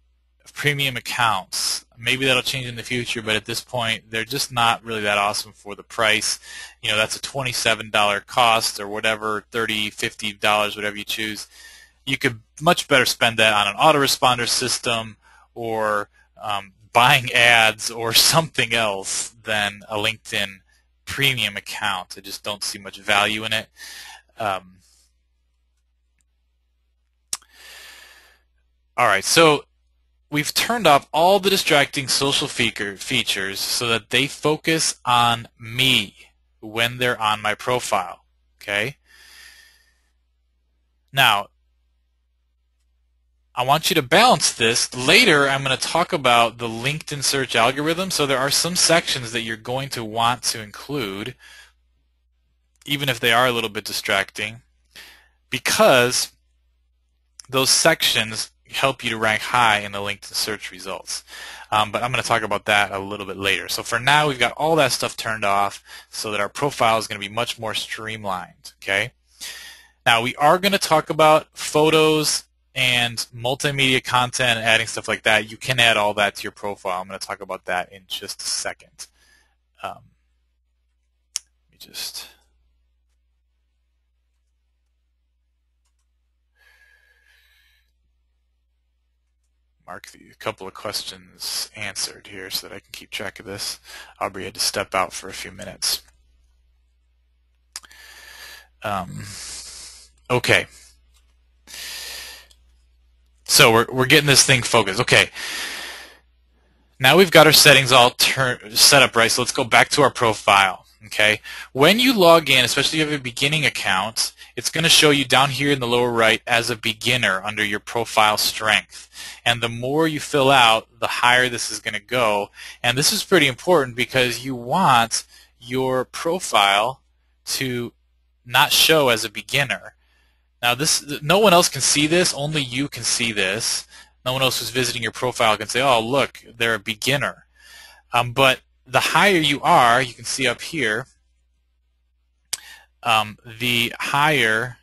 premium accounts. Maybe that'll change in the future, but at this point, they're just not really that awesome for the price. You know, that's a $27 cost or whatever, $30, $50, whatever you choose. You could much better spend that on an autoresponder system or buying ads or something else than a LinkedIn premium account. I just don't see much value in it. All right, so we've turned off all the distracting social features so that they focus on me when they're on my profile, okay? Now, I want you to balance this. Later, I'm going to talk about the LinkedIn search algorithm, so there are some sections that you're going to want to include, even if they are a little bit distracting, because those sections help you to rank high in the LinkedIn search results. But I'm going to talk about that a little bit later. So for now, we've got all that stuff turned off so that our profile is going to be much more streamlined. Okay. Now we are going to talk about photos and multimedia content and adding stuff like that. You can add all that to your profile. I'm going to talk about that in just a second. Let me just mark a couple of questions answered here so that I can keep track of this. Aubrey had to step out for a few minutes. Okay. So we're getting this thing focused. Okay. Now we've got our settings all set up right, so let's go back to our profile. Okay. When you log in, especially if you have a beginning account, it's going to show you down here in the lower right as a beginner under your profile strength. And the more you fill out, the higher this is going to go. And this is pretty important because you want your profile to not show as a beginner. Now, no one else can see this. Only you can see this. No one else who's visiting your profile can say, oh, look, they're a beginner. But the higher you are, you can see up here, the higher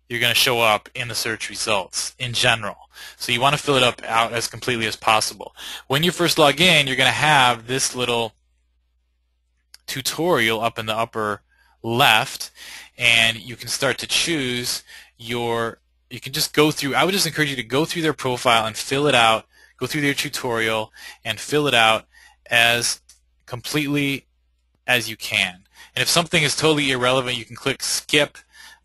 you're going to show up in the search results in general. So you want to fill it up out as completely as possible. When you first log in, you're going to have this little tutorial up in the upper left, and you can start to choose you can just go through, I would just encourage you to go through their profile and fill it out, go through their tutorial and fill it out as completely as you can. And if something is totally irrelevant, you can click skip,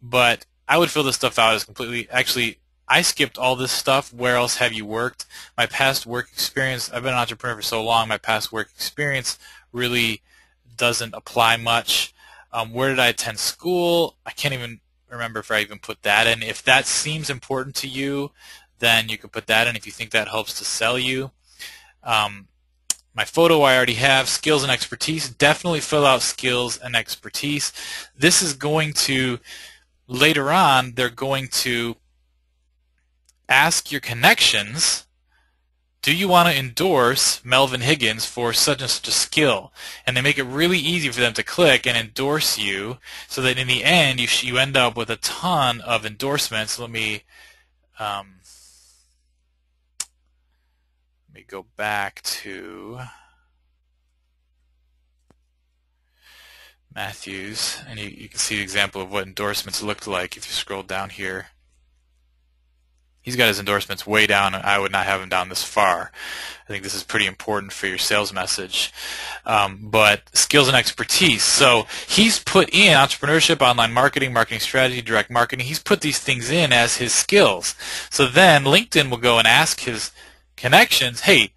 but I would fill this stuff out as completely, actually, I skipped all this stuff. Where else have you worked? My past work experience, I've been an entrepreneur for so long, my past work experience really doesn't apply much. Where did I attend school? I can't even remember if I even put that in. If that seems important to you, then you can put that in if you think that helps to sell you. My photo I already have. Skills and expertise. Definitely fill out skills and expertise. This is going to, later on, they're going to ask your connections, do you want to endorse Melvin Higgins for such and such a skill? And they make it really easy for them to click and endorse you so that in the end you end up with a ton of endorsements. Let me go back to Matthews, and you can see the example of what endorsements looked like if you scroll down here. He's got his endorsements way down, and I would not have him down this far. I think this is pretty important for your sales message. But skills and expertise. So he's put in entrepreneurship, online marketing, marketing strategy, direct marketing. He's put these things in as his skills. So then LinkedIn will go and ask his connections, hey,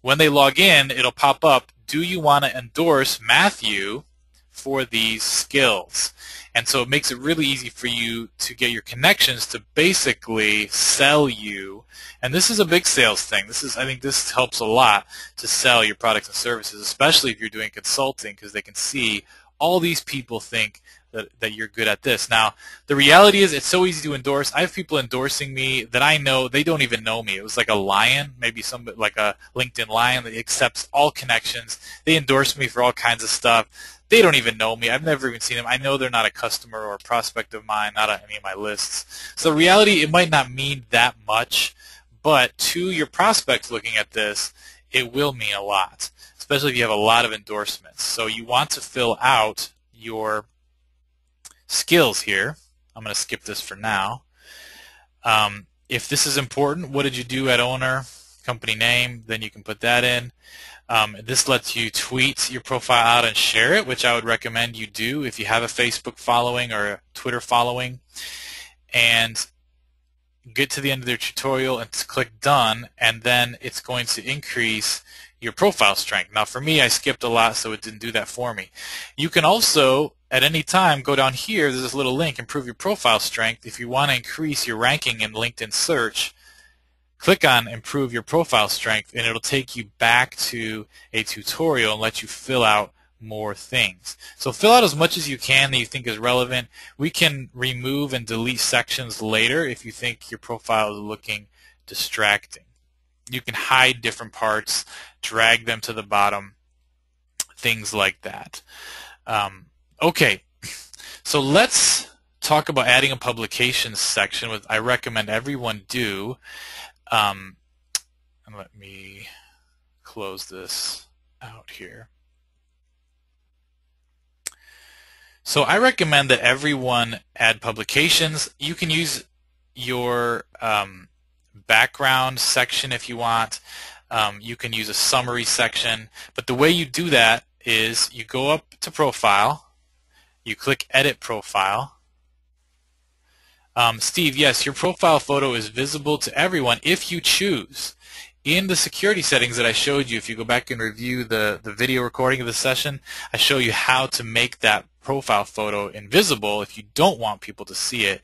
when they log in, it'll pop up, do you want to endorse Matthew for these skills? And so it makes it really easy for you to get your connections to basically sell you. And this is a big sales thing. I think this helps a lot to sell your products and services, especially if you're doing consulting, because they can see all these people think that you're good at this. Now, the reality is it's so easy to endorse. I have people endorsing me that I know they don't even know me. It was like a lion, maybe like a LinkedIn lion that accepts all connections. They endorse me for all kinds of stuff. They don't even know me. I've never even seen them. I know they're not a customer or a prospect of mine, not on any of my lists. So reality, it might not mean that much, but to your prospects looking at this, it will mean a lot, especially if you have a lot of endorsements. So you want to fill out your skills here. I'm going to skip this for now. If this is important, what did you do at owner, company name, then you can put that in. This lets you tweet your profile out and share it, which I would recommend you do if you have a Facebook following or a Twitter following. And get to the end of their tutorial and click done, and then it's going to increase your profile strength. Now for me, I skipped a lot, so it didn't do that for me. You can also at any time go down here, there's this little link, improve your profile strength. If you want to increase your ranking in LinkedIn search, click on improve your profile strength, and it'll take you back to a tutorial and let you fill out more things. So fill out as much as you can that you think is relevant. We can remove and delete sections later if you think your profile is looking distracting. You can hide different parts, drag them to the bottom, things like that. Okay, so let's talk about adding a publications section, which I recommend everyone do. And let me close this out here. So I recommend that everyone add publications. You can use your background section if you want. You can use a summary section. But the way you do that is you go up to Profile, you click Edit Profile. Steve, yes, your profile photo is visible to everyone if you choose. In the security settings that I showed you, if you go back and review the video recording of the session, I show you how to make that profile photo invisible if you don't want people to see it.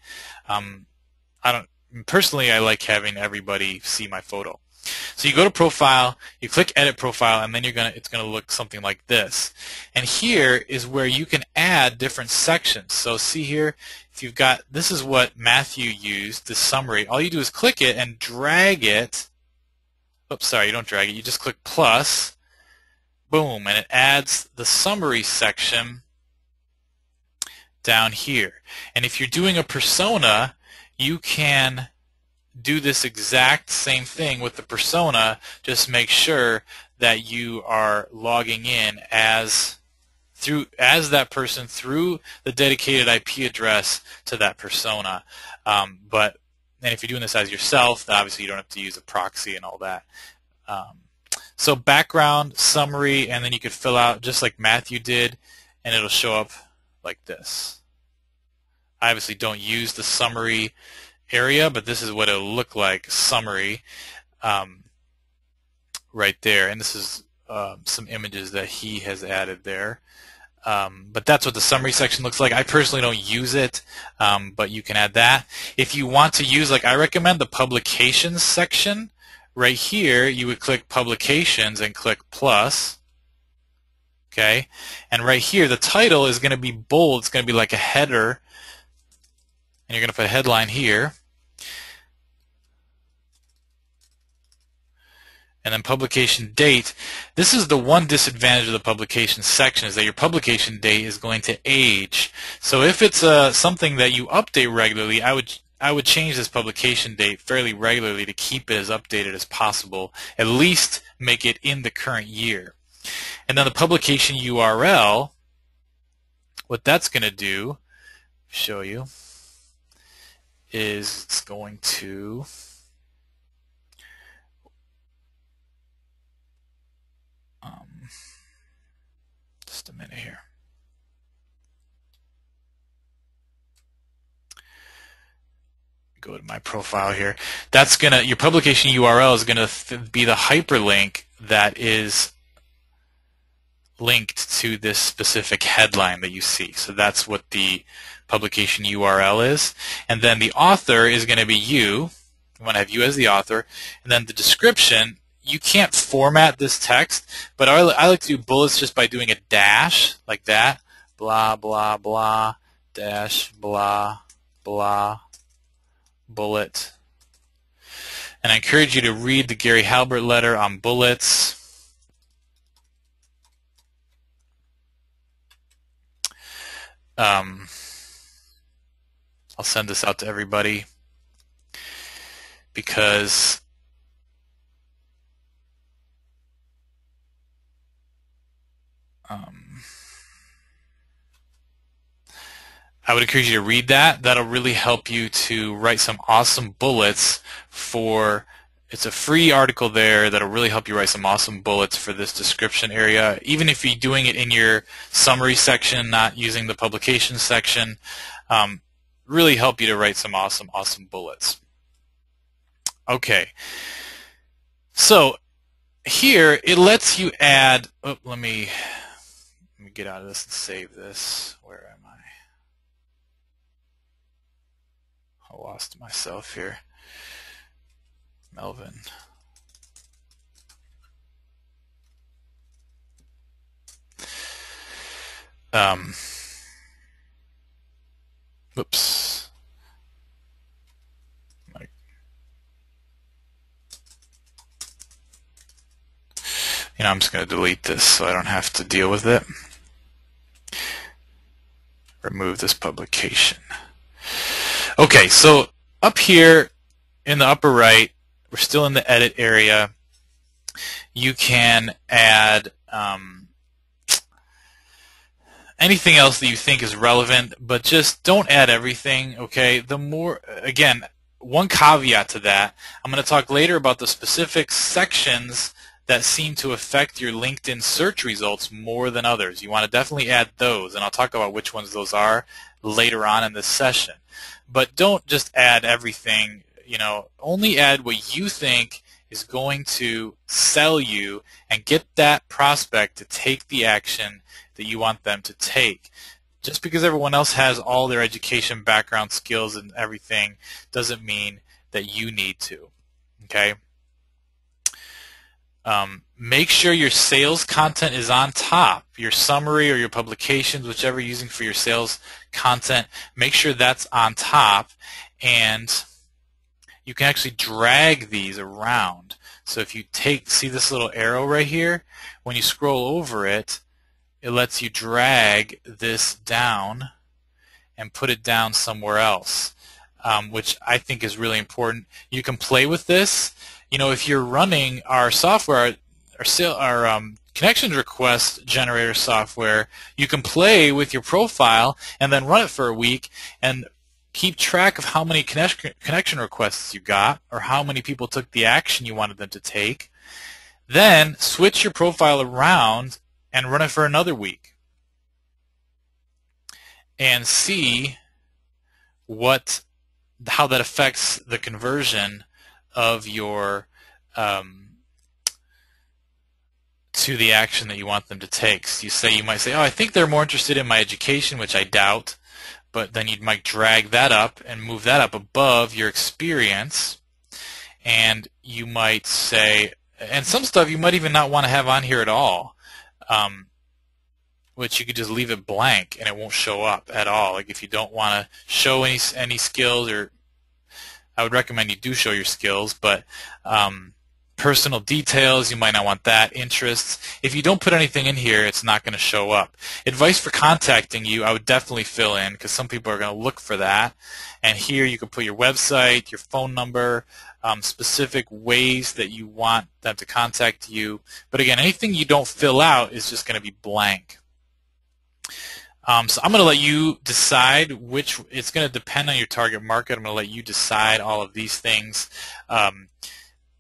Personally, I like having everybody see my photo. So you go to Profile, you click Edit Profile, and then it's gonna look something like this. And here is where you can add different sections. So see here, if you've got, this is what Matthew used, the summary. All you do is click it and drag it. Oops, sorry, you don't drag it. You just click plus, boom, and it adds the summary section down here. And if you're doing a persona, you can do this exact same thing with the persona. Just make sure that you are logging in as that person through the dedicated IP address to that persona. And if you're doing this as yourself, then obviously you don't have to use a proxy and all that. So background, summary, and then you could fill out just like Matthew did, and it'll show up like this. I obviously don't use the summary area, but this is what it'll look like, summary, right there. And this is some images that he has added there. But that's what the summary section looks like. I personally don't use it, but you can add that. If you want to use, like I recommend the publications section, right here you would click publications and click plus. Okay, and right here the title is going to be bold. It's going to be like a header, and you're going to put a headline here. And then publication date. This is the one disadvantage of the publication section, is that your publication date is going to age. So if it's something that you update regularly, I would change this publication date fairly regularly to keep it as updated as possible. At least make it in the current year. And then the publication URL, what that's going to do, show you, is it's going to just a minute here. Go to my profile here. That's gonna, your publication URL is gonna be the hyperlink that is linked to this specific headline that you see. So that's what the publication URL is. And then the author is going to be you. You want to have you as the author. And then the description, you can't format this text, but I like to do bullets just by doing a dash like that. Blah, blah, blah, dash, blah, blah, bullet. And I encourage you to read the Gary Halbert letter on bullets. I'll send this out to everybody because I would encourage you to read that. That'll really help you to write some awesome bullets for, it's a free article there that'll really help you write some awesome bullets for this description area. Even if you're doing it in your summary section, not using the publication section, really help you to write some awesome bullets. Okay. So here it lets you add, oh, let me get out of this and save this. Where am I? I lost myself here. Melvin. Whoops. I'm just going to delete this so I don't have to deal with it. Remove this publication. Okay, so up here in the upper right, we're still in the edit area. You can add anything else that you think is relevant, but just don't add everything, okay? The more, again, one caveat to that, I'm going to talk later about the specific sections that seem to affect your LinkedIn search results more than others. You want to definitely add those, and I'll talk about which ones those are later on in this session. But don't just add everything, only add what you think is going to sell you and get that prospect to take the action that you want them to take. Just because everyone else has all their education, background, skills, and everything doesn't mean that you need to, okay? Make sure your sales content is on top. Your summary or your publications, whichever you're using for your sales content, make sure that's on top, and you can actually drag these around. So if you see this little arrow right here, when you scroll over it, it lets you drag this down and put it down somewhere else, which I think is really important. You can play with this. If you're running our software, our connections request generator software, you can play with your profile and then run it for a week and keep track of how many connection requests you got or how many people took the action you wanted them to take. Then switch your profile around and run it for another week and see how that affects the conversion of your to the action that you want them to take. So you might say, oh, I think they're more interested in my education, which I doubt, but then you might drag that up and move that up above your experience, and you might say, and some stuff you might even not want to have on here at all, which you could just leave it blank and it won't show up at all. Like if you don't want to show any skills, or I would recommend you do show your skills, but personal details, you might not want that. Interests. If you don't put anything in here, it's not going to show up. Advice for contacting you, I would definitely fill in because some people are going to look for that. And here you can put your website, your phone number, specific ways that you want them to contact you. But again, anything you don't fill out is just going to be blank. So I'm going to let you decide which. It's going to depend on your target market. I'm going to let you decide all of these things.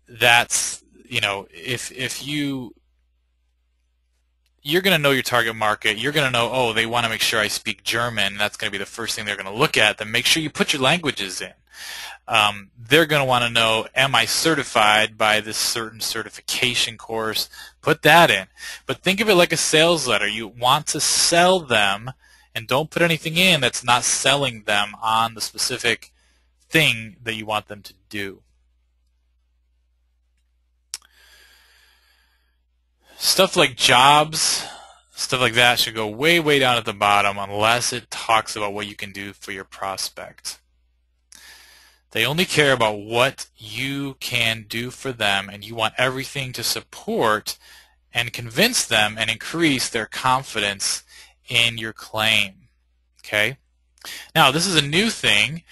That's, if you're going to know your target market, you're going to know, oh, they want to make sure I speak German. That's going to be the first thing they're going to look at. Then make sure you put your languages in. They're going to want to know, am I certified by this certain certification course? Put that in. But think of it like a sales letter. You want to sell them, and don't put anything in that's not selling them on the specific thing that you want them to do. Stuff like jobs, stuff like that should go way, way down at the bottom unless it talks about what you can do for your prospect. They only care about what you can do for them, and you want everything to support and convince them and increase their confidence in your claim. Okay? Now, this is a new thing,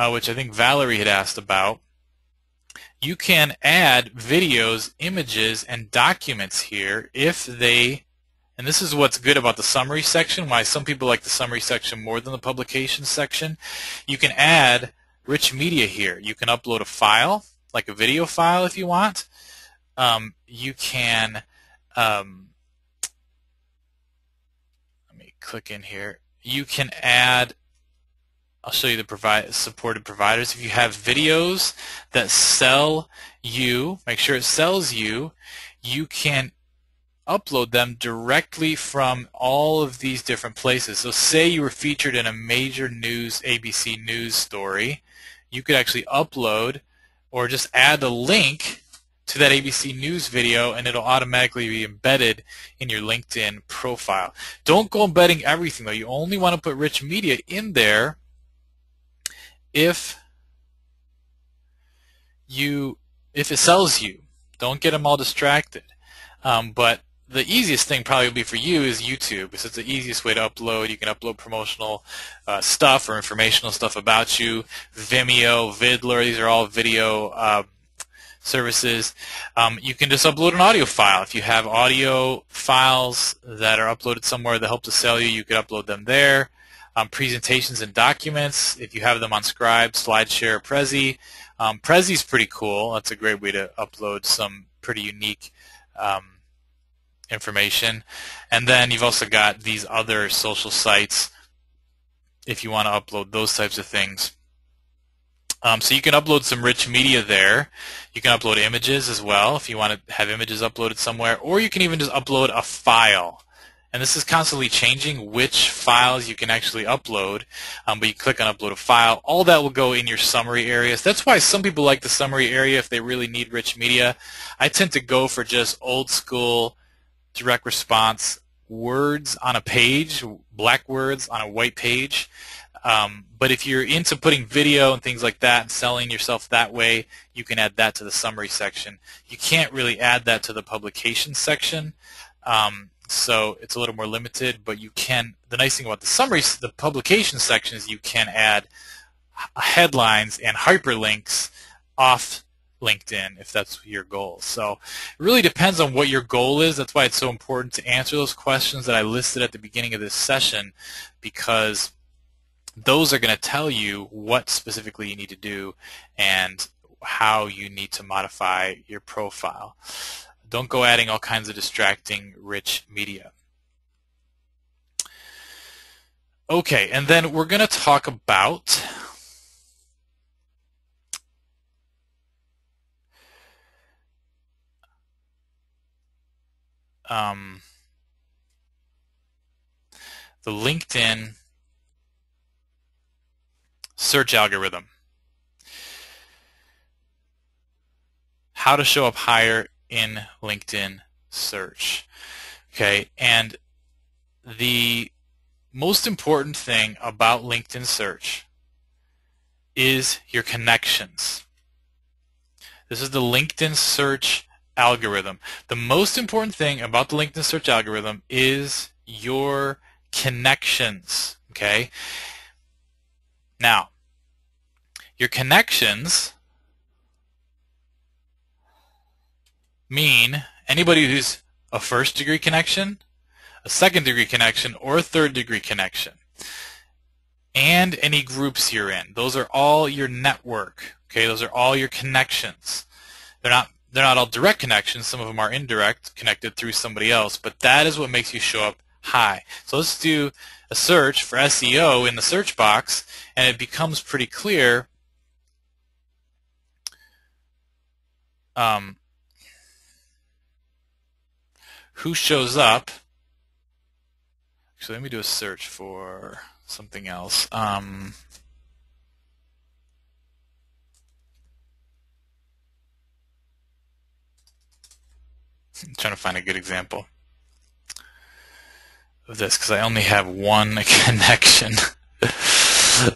which I think Valerie had asked about. You can add videos, images, and documents here and And this is what's good about the summary section, why some people like the summary section more than the publication section. You can add rich media here. You can upload a file, like a video file if you want. You can, let me click in here. You can add, I'll show you the supported providers. If you have videos that sell you, make sure it sells you, you can upload them directly from all of these different places. So say you were featured in a major news, ABC News story, you could actually upload or just add a link to that ABC News video, and it'll automatically be embedded in your LinkedIn profile. Don't go embedding everything, though. You only want to put rich media in there if it sells you. Don't get them all distracted. But the easiest thing probably will be for you is YouTube, because it's the easiest way to upload. You can upload promotional stuff or informational stuff about you. Vimeo, Vidler, these are all video services. You can just upload an audio file. If you have audio files that are uploaded somewhere that help to sell you, you could upload them there. Presentations and documents, if you have them on Scribe, SlideShare, Prezi. Prezi's pretty cool. That's a great way to upload some pretty unique information. And then you've also got these other social sites if you want to upload those types of things. So you can upload some rich media there. You can upload images as well if you want to have images uploaded somewhere, or you can even just upload a file. And this is constantly changing which files you can actually upload, but you click on upload a file. All that will go in your summary areas. That's why some people like the summary area if they really need rich media. I tend to go for just old school direct response words on a page, black words on a white page. But if you're into putting video and things like that and selling yourself that way, you can add that to the summary section. You can't really add that to the publication section. So it's a little more limited, but you can. The nice thing about the publication section is you can add headlines and hyperlinks off LinkedIn if that's your goal. So it really depends on what your goal is. That's why it's so important to answer those questions that I listed at the beginning of this session, because those are going to tell you what specifically you need to do and how you need to modify your profile. Don't go adding all kinds of distracting rich media. Okay, and then we're going to talk about the LinkedIn search algorithm. How to show up higher in LinkedIn search. Okay, and the most important thing about LinkedIn search is your connections. This is the LinkedIn search algorithm. The most important thing about the LinkedIn search algorithm is your connections. Okay, now your connections mean anybody who's a first-degree connection, a second-degree connection, or a third-degree connection, and any groups you're in. Those are all your network. Okay, those are all your connections. They're not all direct connections. Some of them are indirect, connected through somebody else, but that is what makes you show up high. So let's do a search for SEO in the search box, and it becomes pretty clear who shows up. Actually, let me do a search for something else. I'm trying to find a good example of this because I only have one connection.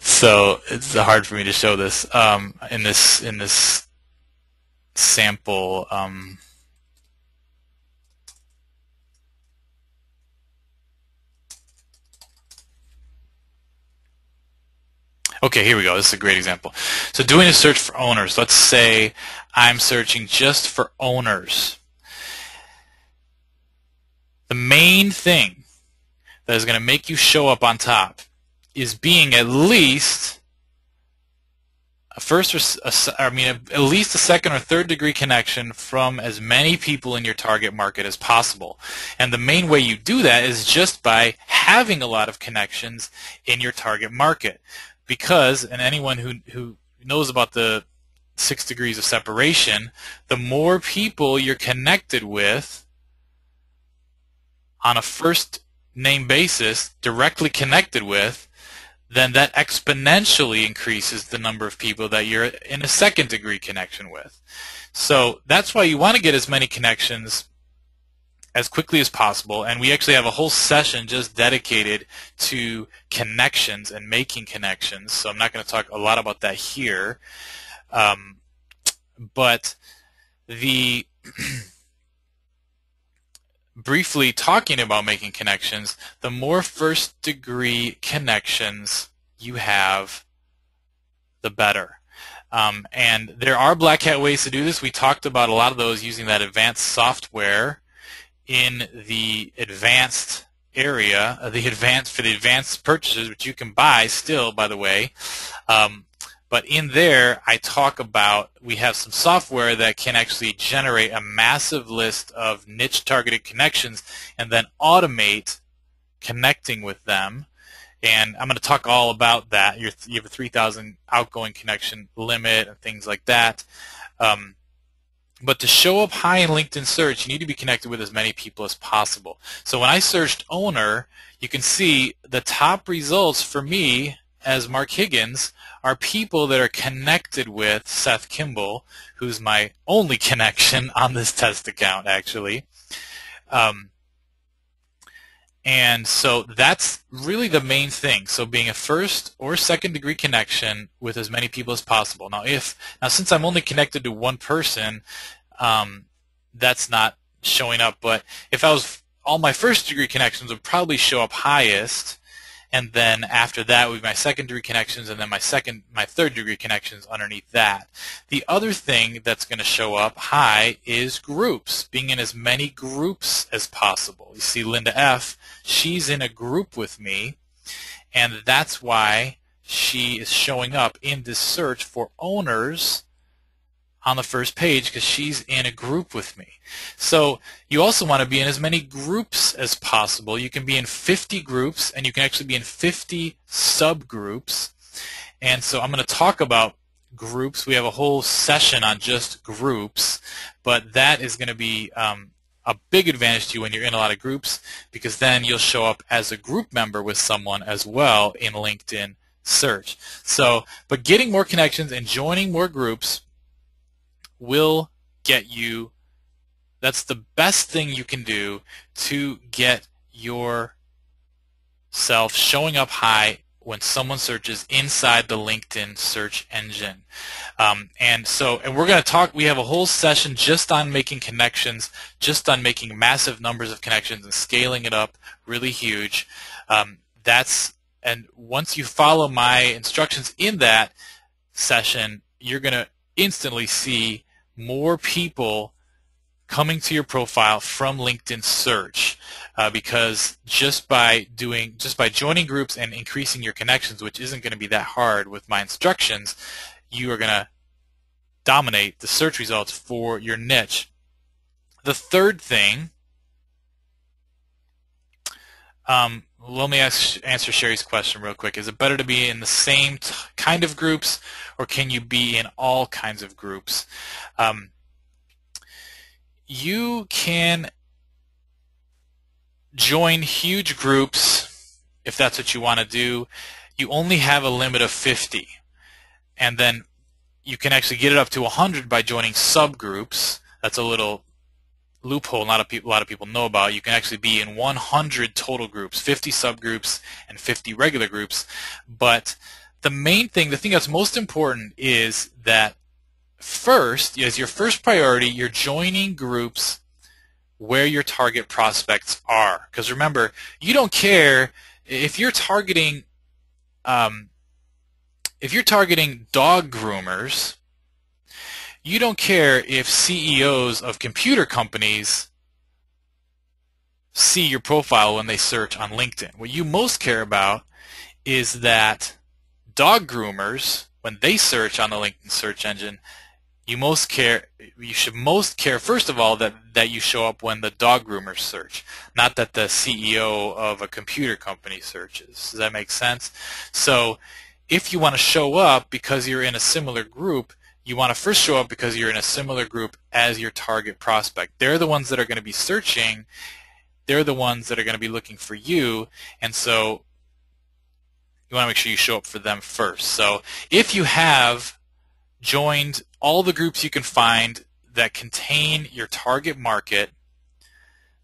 So it's hard for me to show this in this sample. Okay, here we go. This is a great example. So doing a search for owners. Let's say I'm searching just for owners. The main thing that is going to make you show up on top is being at least at least a second or third degree connection from as many people in your target market as possible. And the main way you do that is just by having a lot of connections in your target market. Because, and anyone who knows about the 6 degrees of separation, the more people you're connected with on a first name basis, directly connected with, then that exponentially increases the number of people that you're in a second degree connection with. So that's why you want to get as many connections as quickly as possible, and we actually have a whole session just dedicated to connections and making connections, so I'm not going to talk a lot about that here. But the briefly talking about making connections, the more first degree connections you have, the better. And there are black hat ways to do this. We talked about a lot of those using that advanced software in the advanced area, for the advanced purchases, which you can buy still, by the way. But in there, I talk about, we have some software that can actually generate a massive list of niche-targeted connections and then automate connecting with them. And I'm going to talk all about that. You have a 3,000 outgoing connection limit and things like that. But to show up high in LinkedIn search, you need to be connected with as many people as possible. So when I searched owner, you can see the top results for me as Mark Higgins are people that are connected with Seth Kimball, who's my only connection on this test account, actually. And so that's really the main thing. So being a first or second degree connection with as many people as possible. Now since I'm only connected to one person, that's not showing up. But if I was, all my first degree connections would probably show up highest. And then after that would be my second degree connections, and then my third degree connections underneath that. The other thing that's going to show up high is groups, being in as many groups as possible. You see Linda F., she's in a group with me, and that's why she is showing up in this search for owners on the first page, because she's in a group with me. So you also want to be in as many groups as possible. You can be in 50 groups, and you can actually be in 50 subgroups. And so I'm going to talk about groups. We have a whole session on just groups, but that is going to be a big advantage to you when you're in a lot of groups, because then you'll show up as a group member with someone as well in LinkedIn search. So, but getting more connections and joining more groups will get you, that's the best thing you can do to get yourself showing up high when someone searches inside the LinkedIn search engine. And we're going to talk, we have a whole session just on making connections, just on making massive numbers of connections and scaling it up really huge. And once you follow my instructions in that session, you're going to instantly see more people coming to your profile from LinkedIn search, because just by joining groups and increasing your connections, which isn't going to be that hard with my instructions, you are going to dominate the search results for your niche. The third thing, let me answer Sherry's question real quick. Is it better to be in the same kind of groups, or can you be in all kinds of groups? You can join huge groups if that's what you want to do. You only have a limit of 50, and then you can actually get it up to 100 by joining subgroups. That's a little loophole not a lot of people know about. You can actually be in 100 total groups, 50 subgroups and 50 regular groups. But the main thing, the thing that's most important, is that first, as your first priority, you're joining groups where your target prospects are. Because remember, you don't care if you're targeting dog groomers. You don't care if CEOs of computer companies see see your profile when they search on LinkedIn. What you most care about is that dog groomers, when they search on the LinkedIn search engine, you should most care first of all that you show up when the dog groomers search, not that the CEO of a computer company searches. Does that make sense? So if you want to show up because you're in a similar group, you want to first show up because you're in a similar group as your target prospect. They're the ones that are going to be searching. They're the ones that are going to be looking for you, and so you want to make sure you show up for them first. So if you have joined all the groups you can find that contain your target market,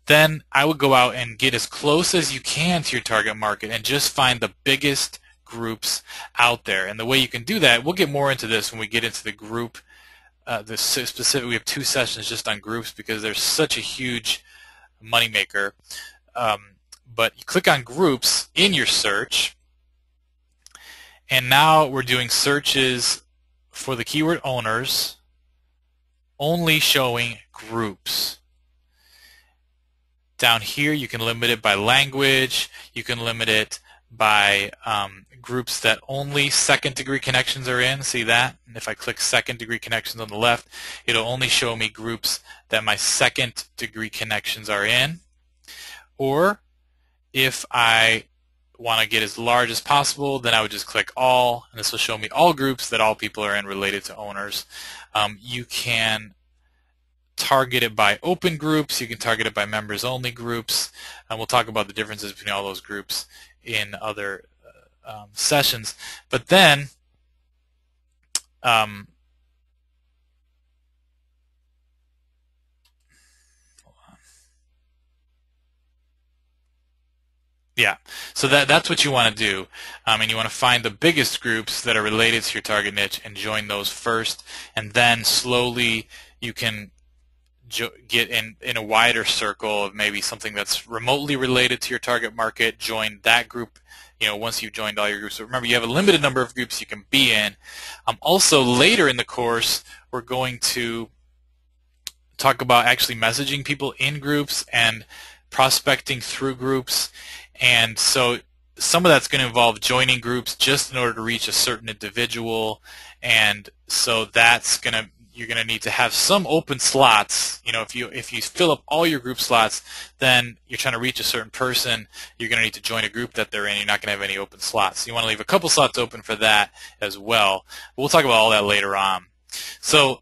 then I would go out and get as close as you can to your target market and just find the biggest groups out there. And the way you can do that, we'll get more into this when we get into the group, the specific. We have 2 sessions just on groups because there's such a huge moneymaker. But you click on groups in your search, and now we're doing searches for the keyword owners, only showing groups. Down here you can limit it by language, you can limit it by groups that only second-degree connections are in. See that? And if I click second-degree connections on the left, it'll only show me groups that my second-degree connections are in. Or if I want to get as large as possible, then I would just click all, and this will show me all groups that all people are in related to owners. You can target it by open groups, you can target it by members only groups, and we'll talk about the differences between all those groups in other sessions. But then yeah, so that's what you want to do, and you want to find the biggest groups that are related to your target niche and join those first, and then slowly you can get in a wider circle of maybe something that's remotely related to your target market, join that group, once you've joined all your groups. So remember, you have a limited number of groups you can be in. Also, later in the course, we're going to talk about actually messaging people in groups and prospecting through groups. And so some of that's going to involve joining groups just in order to reach a certain individual, and so you're going to need to have some open slots. If you fill up all your group slots, then you're trying to reach a certain person, you're going to need to join a group that they're in. You're not going to have any open slots. So you want to leave a couple slots open for that as well. We'll talk about all that later on. So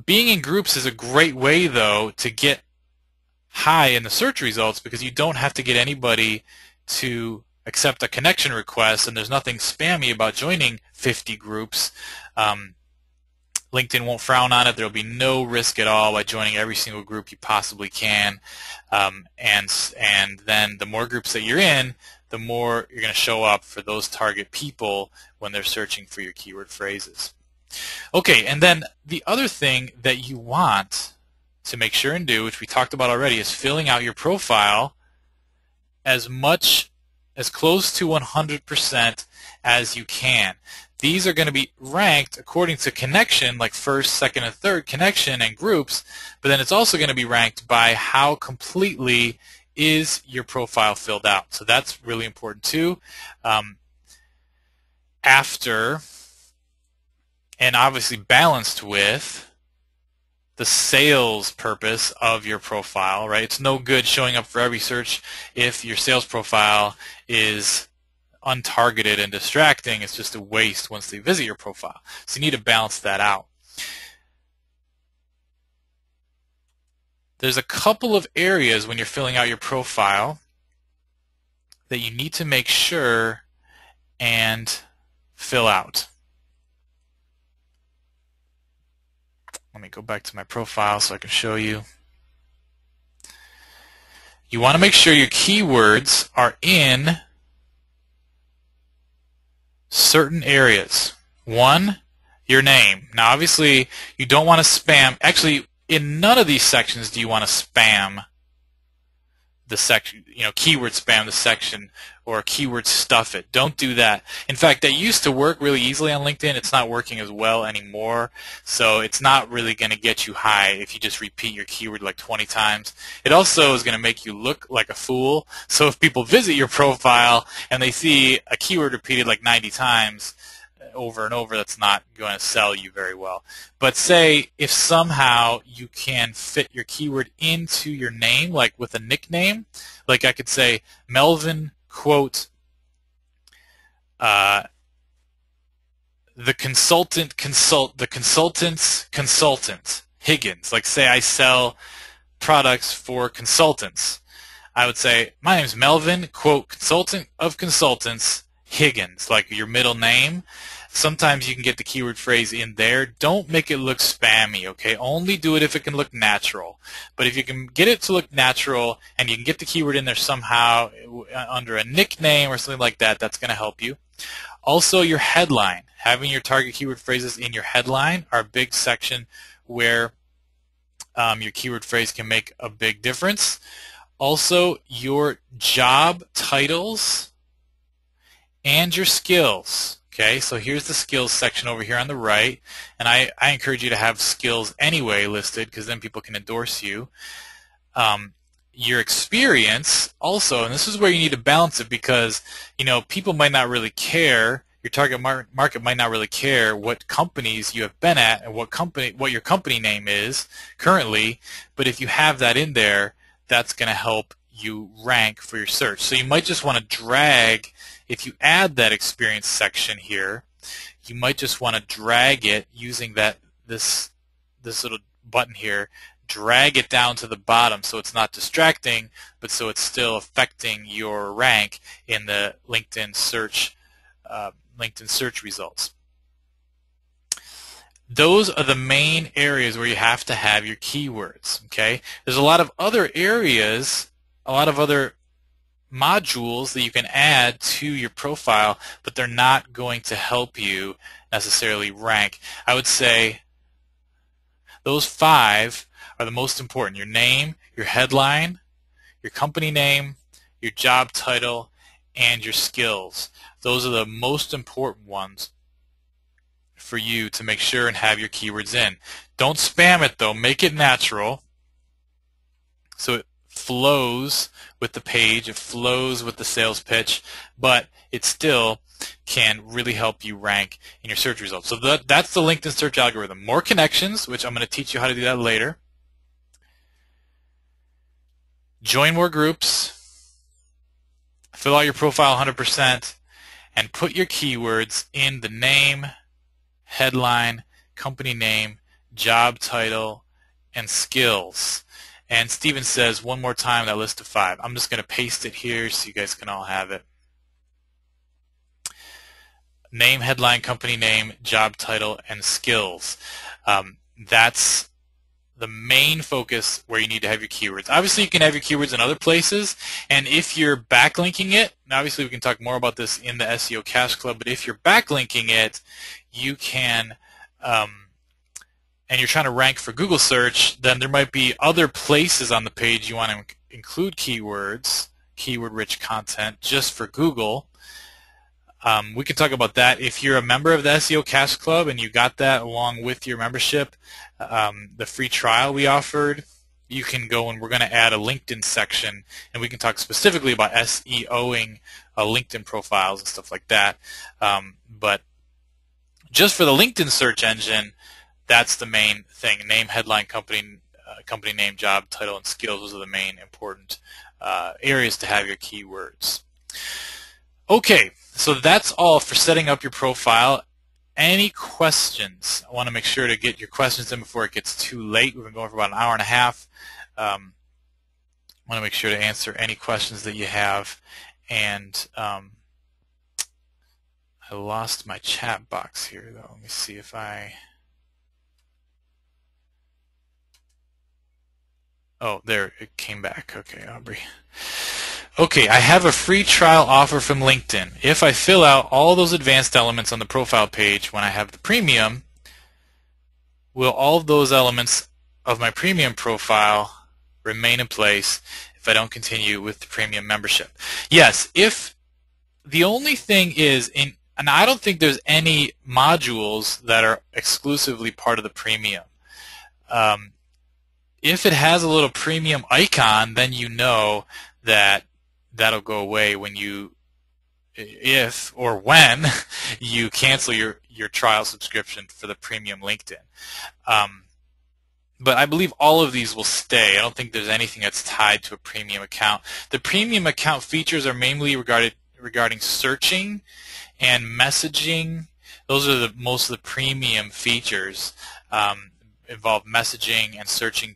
being in groups is a great way, though, to get high in the search results, because you don't have to get anybody to accept a connection request, and there's nothing spammy about joining 50 groups. LinkedIn won't frown on it. There will be no risk at all by joining every single group you possibly can. And then the more groups that you're in, the more you're going to show up for those target people when they're searching for your keyword phrases. Okay, and then the other thing that you want to make sure and do, which we talked about already, is filling out your profile as close to 100% as you can. These are going to be ranked according to connection, like first, second, and third connection and groups, but then it's also going to be ranked by how completely is your profile filled out. So that's really important too. After, and obviously balanced with, the sales purpose of your profile, right? It's no good showing up for every search if your sales profile is untargeted and distracting. It's just a waste once they visit your profile. So you need to balance that out. There's a couple of areas when you're filling out your profile that you need to make sure and fill out. Let me go back to my profile so I can show you. You want to make sure your keywords are in certain areas. One, your name. Now obviously you don't want to spam. Actually, in none of these sections do you want to spam the section, keyword spam the section or keyword stuff it. Don't do that. In fact, that used to work really easily on LinkedIn. It's not working as well anymore. So it's not really going to get you high if you just repeat your keyword like 20 times. It also is going to make you look like a fool. So if people visit your profile and they see a keyword repeated like 90 times over and over, that's not going to sell you very well. But say if somehow you can fit your keyword into your name, like with a nickname, like I could say Melvin quote the consultant's consultant Higgins. Like say I sell products for consultants. I would say my name is Melvin quote consultant of consultants Higgins, like your middle name. Sometimes you can get the keyword phrase in there. Don't make it look spammy, okay? Only do it if it can look natural. But if you can get it to look natural and you can get the keyword in there somehow under a nickname or something like that, that's going to help you. Also, your headline. Having your target keyword phrases in your headline are a big section where your keyword phrase can make a big difference. Also, your job titles and your skills. Okay, so here's the skills section over here on the right, and I encourage you to have skills anyway listed because then people can endorse you. Your experience also, and this is where you need to balance it because people might not really care. Your target market might not really care what companies you have been at and what your company name is currently, but if you have that in there, that's going to help you rank for your search. So you might just want to drag. If you add that experience section here, you might just want to drag it using this little button here, drag it down to the bottom so it's not distracting, but so it's still affecting your rank in the LinkedIn search results. Those are the main areas where you have to have your keywords. Okay, there's a lot of other areas, a lot of other modules that you can add to your profile, but they're not going to help you necessarily rank. I would say those 5 are the most important. Your name, your headline, your company name, your job title, and your skills. Those are the most important ones for you to make sure and have your keywords in. Don't spam it though. Make it natural so it flows with the page, it flows with the sales pitch, but it still can really help you rank in your search results. So that's the LinkedIn search algorithm. More connections, which I'm going to teach you how to do that later. Join more groups, fill out your profile 100%, and put your keywords in the name, headline, company name, job title, and skills. And Steven says, one more time, that list of 5. I'm just going to paste it here so you guys can all have it. Name, headline, company name, job title, and skills. That's the main focus where you need to have your keywords. Obviously, you can have your keywords in other places, and if you're backlinking it, and obviously we can talk more about this in the SEO Cash Club, but if you're backlinking it, you can and you're trying to rank for Google search, then there might be other places on the page you want to include keywords, keyword-rich content, just for Google. We can talk about that. If you're a member of the SEO Cash Club and you got that along with your membership, the free trial we offered, you can go and we're going to add a LinkedIn section, and we can talk specifically about SEOing LinkedIn profiles and stuff like that. But just for the LinkedIn search engine, that's the main thing. Name, headline, company name, job, title, and skills. Those are the main important areas to have your keywords. Okay, so that's all for setting up your profile. Any questions? I want to make sure to get your questions in before it gets too late. We've been going for about an hour and a half. I want to make sure to answer any questions that you have. And I lost my chat box here, though. Let me see if I... Oh, there, it came back. Okay, Aubrey. Okay, I have a free trial offer from LinkedIn. If I fill out all those advanced elements on the profile page when I have the premium, will all of those elements of my premium profile remain in place if I don't continue with the premium membership. Yes, if the only thing is, and I don't think there's any modules that are exclusively part of the premium. If it has a little premium icon, then you know that that'll go away when you, if or when you cancel your trial subscription for the premium LinkedIn. But I believe all of these will stay. I don't think there's anything that's tied to a premium account. The premium account features are mainly regarding searching and messaging. Those are most of the premium features. Involve messaging and searching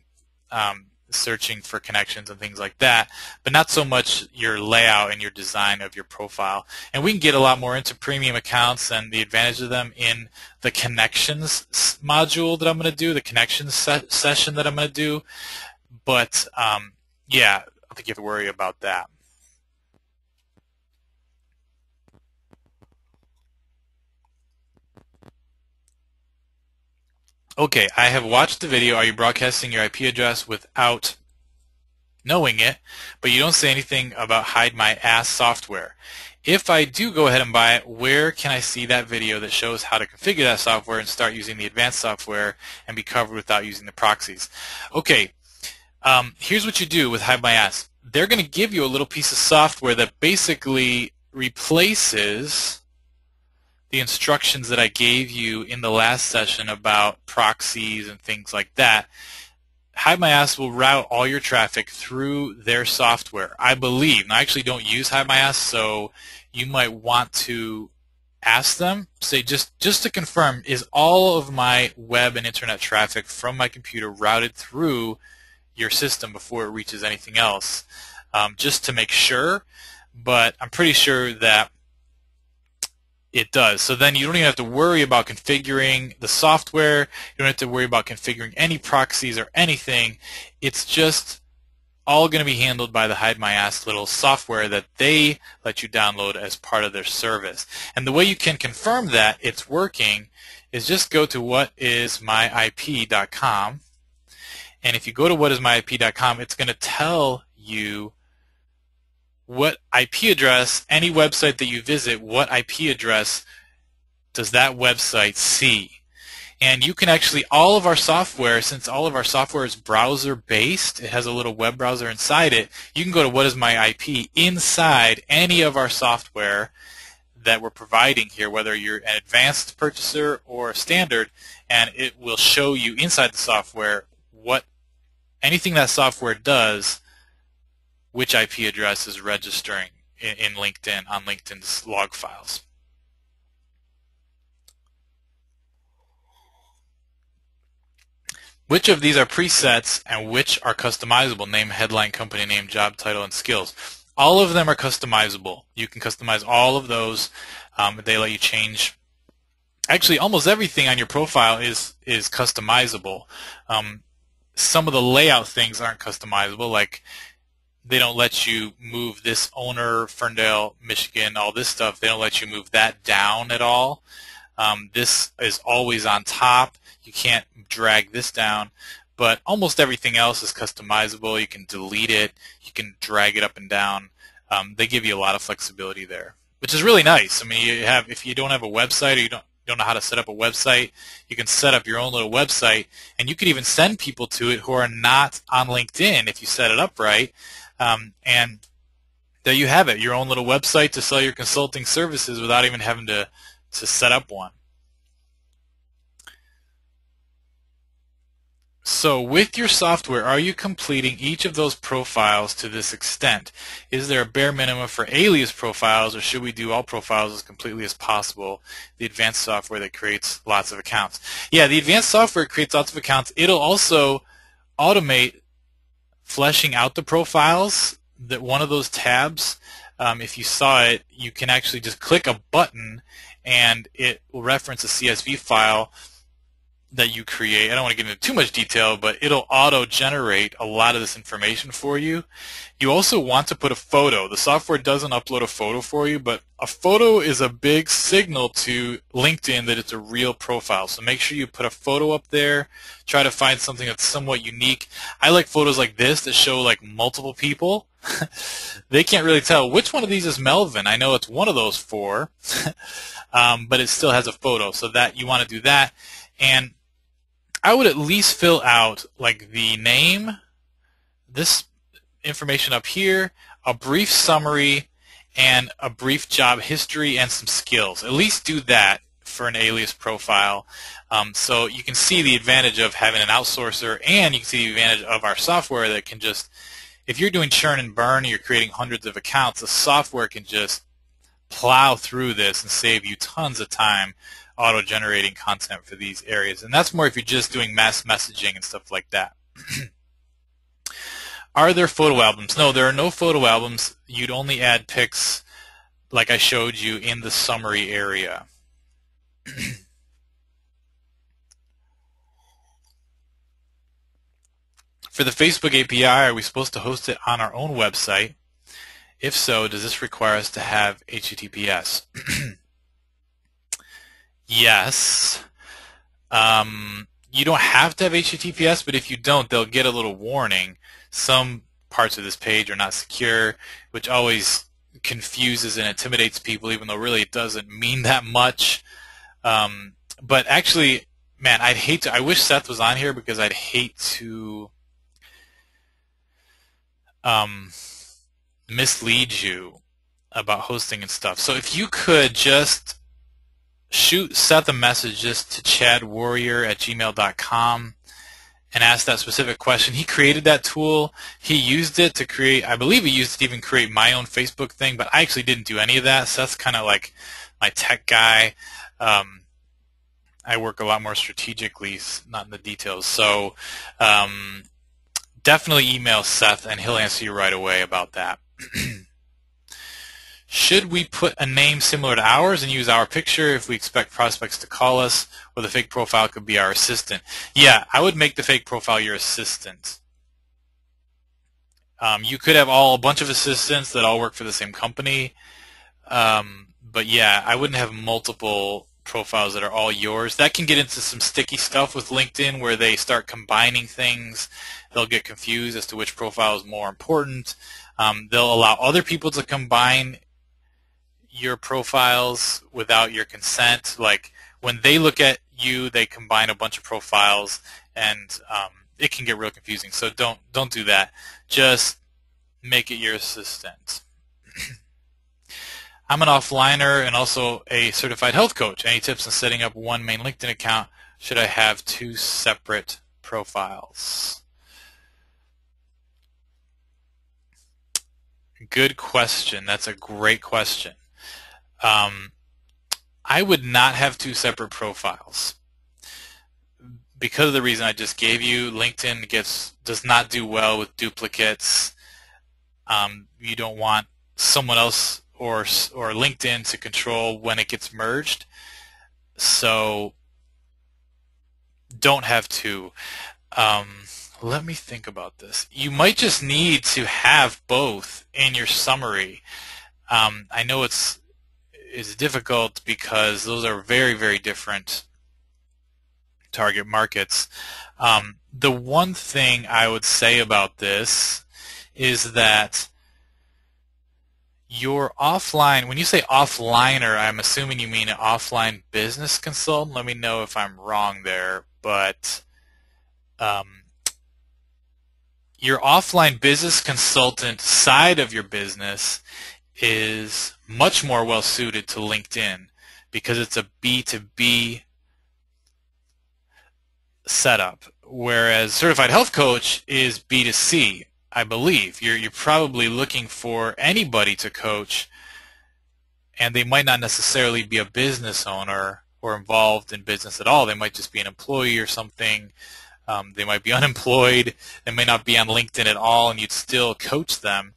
for connections and things like that, but not so much your layout and your design of your profile. And we can get a lot more into premium accounts and the advantage of them in the connections module that I'm going to do, the connections session that I'm going to do. But yeah, I don't think you have to worry about that. Okay, I have watched the video. Are you broadcasting your IP address without knowing it, but you don't say anything about Hide My Ass software? If I do go ahead and buy it, where can I see that video that shows how to configure that software and start using the advanced software and be covered without using the proxies? Okay, here's what you do with Hide My Ass. They're going to give you a little piece of software that basically replaces the instructions that I gave you in the last session about proxies and things like that. Hide My Ass will route all your traffic through their software, I believe. And I actually don't use Hide My Ass, so you might want to ask them, say just to confirm, is all of my web and internet traffic from my computer routed through your system before it reaches anything else? Just to make sure, but I'm pretty sure that it does. So then you don't even have to worry about configuring the software. You don't have to worry about configuring any proxies or anything. It's just all going to be handled by the Hide My Ass little software that they let you download as part of their service. And the way you can confirm that it's working is just go to whatismyip.com. And if you go to whatismyip.com, it's going to tell you what IP address, any website that you visit, what IP address does that website see? And you can actually, all of our software, since all of our software is browser-based, it has a little web browser inside it, you can go to What Is My IP inside any of our software that we're providing here, whether you're an advanced purchaser or a standard, and it will show you inside the software what anything that software does, which IP address is registering in LinkedIn on LinkedIn's log files. Which of these are presets and which are customizable? Name, headline, company name, job title, and skills. All of them are customizable. You can customize all of those. They let you change. Actually, almost everything on your profile is customizable. Some of the layout things aren't customizable, like they don't let you move this owner, Ferndale, Michigan, all this stuff. They don't let you move that down at all. This is always on top. You can't drag this down. But almost everything else is customizable. You can delete it. You can drag it up and down. They give you a lot of flexibility there, which is really nice. I mean, if you don't have a website or you don't know how to set up a website, you can set up your own little website, and you could even send people to it who are not on LinkedIn if you set it up right. And there you have it, your own little website to sell your consulting services without even having to set up one. So with your software, are you completing each of those profiles to this extent? Is there a bare minimum for alias profiles, or should we do all profiles as completely as possible? The advanced software that creates lots of accounts. Yeah, the advanced software creates lots of accounts. It'll also automate fleshing out the profiles. That one of those tabs, if you saw it, you can actually just click a button and it will reference a CSV file that you create. I don't want to get into too much detail, but it'll auto-generate a lot of this information for you. You also want to put a photo. The software doesn't upload a photo for you, but a photo is a big signal to LinkedIn that it's a real profile. So make sure you put a photo up there. Try to find something that's somewhat unique. I like photos like this that show like multiple people. They can't really tell which one of these is Melvin. I know it's one of those four, but it still has a photo. So that you want to do that. And I would at least fill out like the name, this information up here, a brief summary, and a brief job history and some skills. At least do that for an alias profile. So you can see the advantage of having an outsourcer, and you can see the advantage of our software that can just, if you're doing churn and burn and you're creating hundreds of accounts, the software can just plow through this and save you tons of time auto-generating content for these areas. And that's more if you're just doing mass messaging and stuff like that. Are there photo albums? No, there are no photo albums. You'd only add pics like I showed you in the summary area. For the Facebook API, are we supposed to host it on our own website? If so, does this require us to have HTTPS? Yes. You don't have to have HTTPS, but if you don't, they'll get a little warning. Some parts of this page are not secure, which always confuses and intimidates people, even though really it doesn't mean that much. But actually, man, I'd hate to. I wish Seth was on here because I'd hate to mislead you about hosting and stuff. So if you could just shoot Seth a message just to chadwarrior@gmail.com and ask that specific question. He created that tool. He used it to create, I believe he used it to even create my own Facebook thing, but I actually didn't do any of that. Seth's kind of like my tech guy. I work a lot more strategically, not in the details. So definitely email Seth and he'll answer you right away about that. Should we put a name similar to ours and use our picture if we expect prospects to call us, or the fake profile could be our assistant? Yeah, I would make the fake profile your assistant. You could have a bunch of assistants that all work for the same company, but yeah, I wouldn't have multiple profiles that are all yours. That can get into some sticky stuff with LinkedIn where they start combining things. They'll get confused as to which profile is more important. They'll allow other people to combine your profiles without your consent. Like when they look at you, they combine a bunch of profiles, and it can get real confusing. So don't do that. Just make it your assistant. I'm an offliner and also a certified health coach. Any tips on setting up one main LinkedIn account? Should I have two separate profiles? Good question. That's a great question. I would not have two separate profiles because of the reason I just gave you. LinkedIn does not do well with duplicates. You don't want someone else or LinkedIn to control when it gets merged. So don't have two. Let me think about this. You might just need to have both in your summary. I know it's difficult because those are very, very different target markets. The one thing I would say about this is that your offline, when you say offliner, I'm assuming you mean an offline business consultant. Let me know if I'm wrong there, but your offline business consultant side of your business is much more well suited to LinkedIn because it's a B2B setup, whereas certified health coach is B2C, I believe. You're probably looking for anybody to coach, and they might not necessarily be a business owner or involved in business at all. They might just be an employee or something. They might be unemployed. They may not be on LinkedIn at all, and you'd still coach them.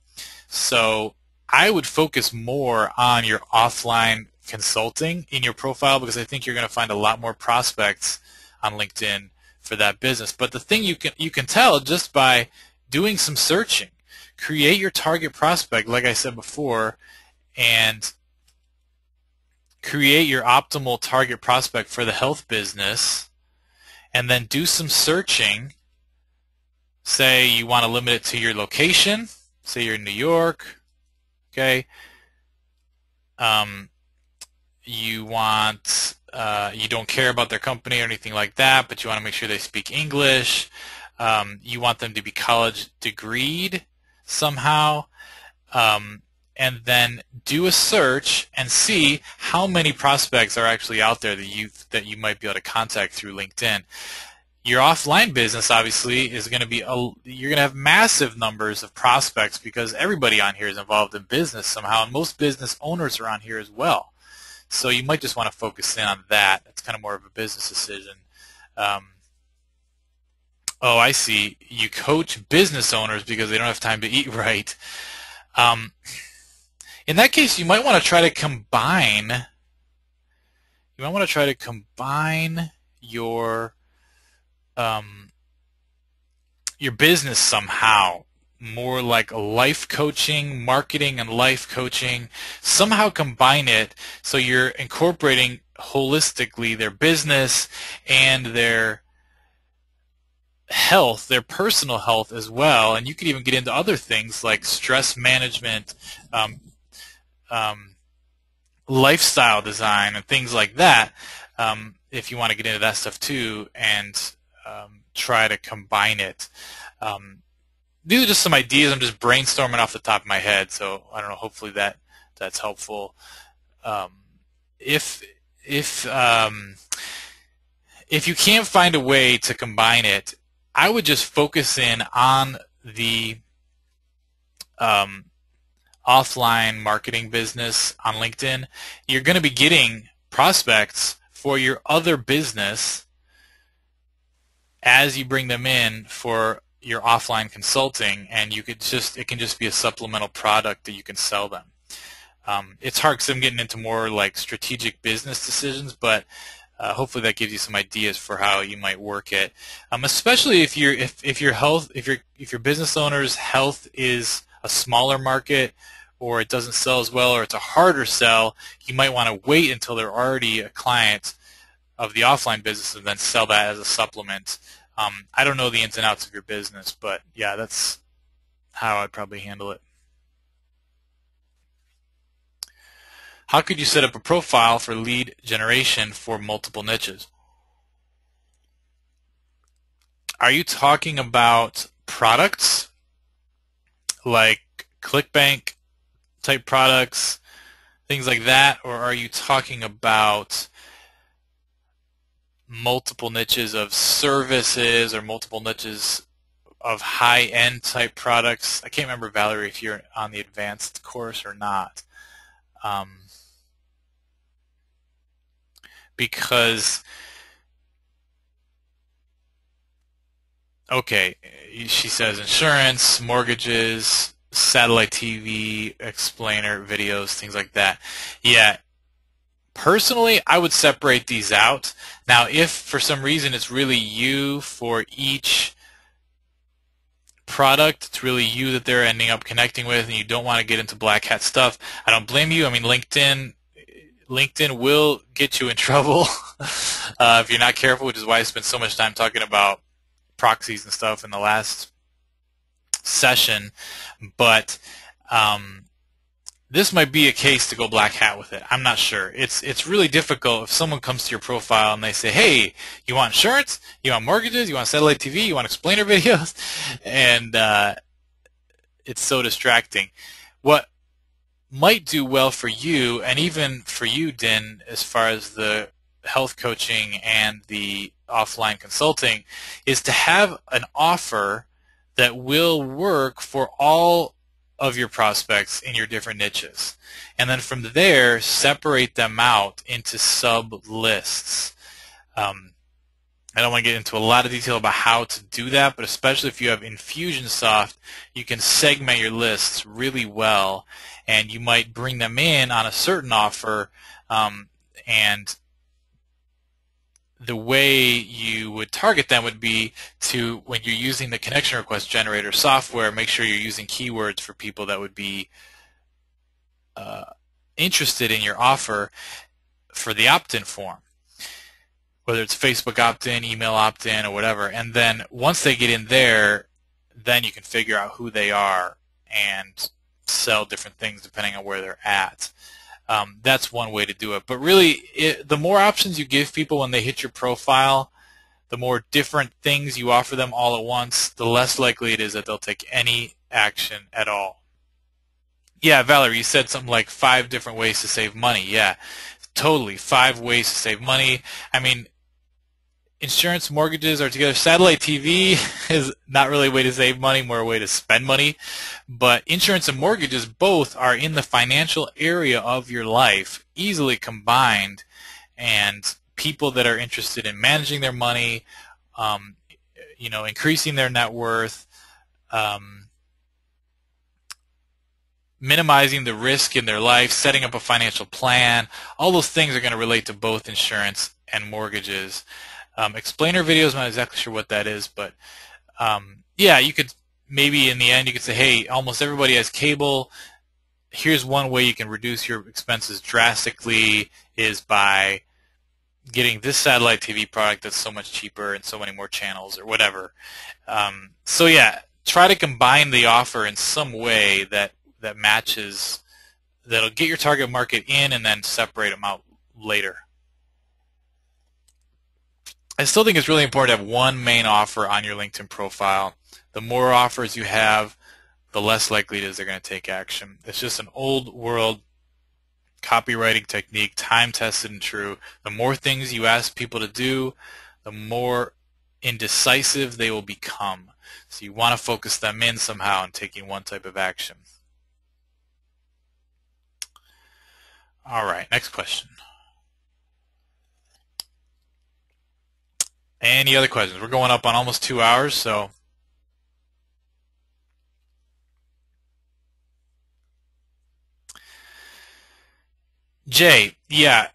So I would focus more on your offline consulting in your profile because I think you're going to find a lot more prospects on LinkedIn for that business. But the thing you can tell just by doing some searching. Create your target prospect, like I said before, and create your optimal target prospect for the health business, and then do some searching. Say you want to limit it to your location. Say you're in New York. Okay. You want you don't care about their company or anything like that, but you want to make sure they speak English. You want them to be college degreed somehow, and then do a search and see how many prospects are actually out there that you might be able to contact through LinkedIn. Your offline business obviously is going to be you're going to have massive numbers of prospects because everybody on here is involved in business somehow, and most business owners are on here as well. So you might just want to focus in on that. It's kind of more of a business decision. Oh, I see. You coach business owners because they don't have time to eat right. In that case, you might want to try to combine. You might want to try to combine your business somehow, more like life coaching, marketing, and life coaching. Somehow combine it so you're incorporating holistically their business and their health, their personal health as well. And you could even get into other things like stress management, lifestyle design, and things like that, if you want to get into that stuff too, and try to combine it. These are just some ideas. I'm just brainstorming off the top of my head, so I don't know. Hopefully that's helpful. If you can't find a way to combine it, I would just focus in on the offline marketing business on LinkedIn. You're going to be getting prospects for your other business as you bring them in for your offline consulting, and it can just be a supplemental product that you can sell them. It's hard because I'm getting into more like strategic business decisions, but hopefully that gives you some ideas for how you might work it. Especially if your business owner's health is a smaller market, or it doesn't sell as well, or it's a harder sell, you might want to wait until they're already a client of the offline business and then sell that as a supplement. I don't know the ins and outs of your business, but yeah, that's how I'd probably handle it. How could you set up a profile for lead generation for multiple niches? Are you talking about products like ClickBank type products, things like that, or are you talking about multiple niches of services or multiple niches of high-end type products? I can't remember, Valerie, if you're on the advanced course or not. Because, okay, she says insurance, mortgages, satellite TV, explainer videos, things like that. Yeah, personally, I would separate these out. Now, if for some reason it's really you for each product, it's really you that they're ending up connecting with, and you don't want to get into black hat stuff, I don't blame you. I mean, LinkedIn will get you in trouble if you're not careful, which is why I spent so much time talking about proxies and stuff in the last session. But this might be a case to go black hat with it. I'm not sure. It's really difficult if someone comes to your profile and they say, hey, you want insurance? You want mortgages? You want satellite TV? You want explainer videos? And it's so distracting. What might do well for you, and even for you, Din, as far as the health coaching and the offline consulting, is to have an offer that will work for all of your prospects in your different niches. And then from there, separate them out into sub-lists. I don't want to get into a lot of detail about how to do that, but especially if you have Infusionsoft, you can segment your lists really well, and you might bring them in on a certain offer and the way you would target them would be to, when you're using the connection request generator software, make sure you're using keywords for people that would be interested in your offer for the opt-in form, whether it's Facebook opt-in, email opt-in, or whatever. And then once they get in there, then you can figure out who they are and sell different things depending on where they're at. That's one way to do it. But really, the more options you give people when they hit your profile, the more different things you offer them all at once, the less likely it is that they'll take any action at all. Yeah, Valerie, you said something like 5 different ways to save money. Yeah, totally. 5 ways to save money. I mean, insurance, mortgages are together. Satellite TV is not really a way to save money, more a way to spend money. But insurance and mortgages both are in the financial area of your life, easily combined. And people that are interested in managing their money, increasing their net worth, minimizing the risk in their life, setting up a financial plan, all those things are going to relate to both insurance and mortgages. Explainer videos, I'm not exactly sure what that is, but yeah, you could maybe in the end you could say, hey, almost everybody has cable. Here's one way you can reduce your expenses drastically is by getting this satellite TV product that's so much cheaper and so many more channels or whatever. So yeah, try to combine the offer in some way that matches, that'll get your target market in and then separate them out later. I still think it's really important to have one main offer on your LinkedIn profile. The more offers you have, the less likely it is they're going to take action. It's just an old world copywriting technique, time-tested and true. The more things you ask people to do, the more indecisive they will become. So you want to focus them in somehow on taking one type of action. All right, next question. Any other questions? We're going up on almost 2 hours, so. Jay, yeah,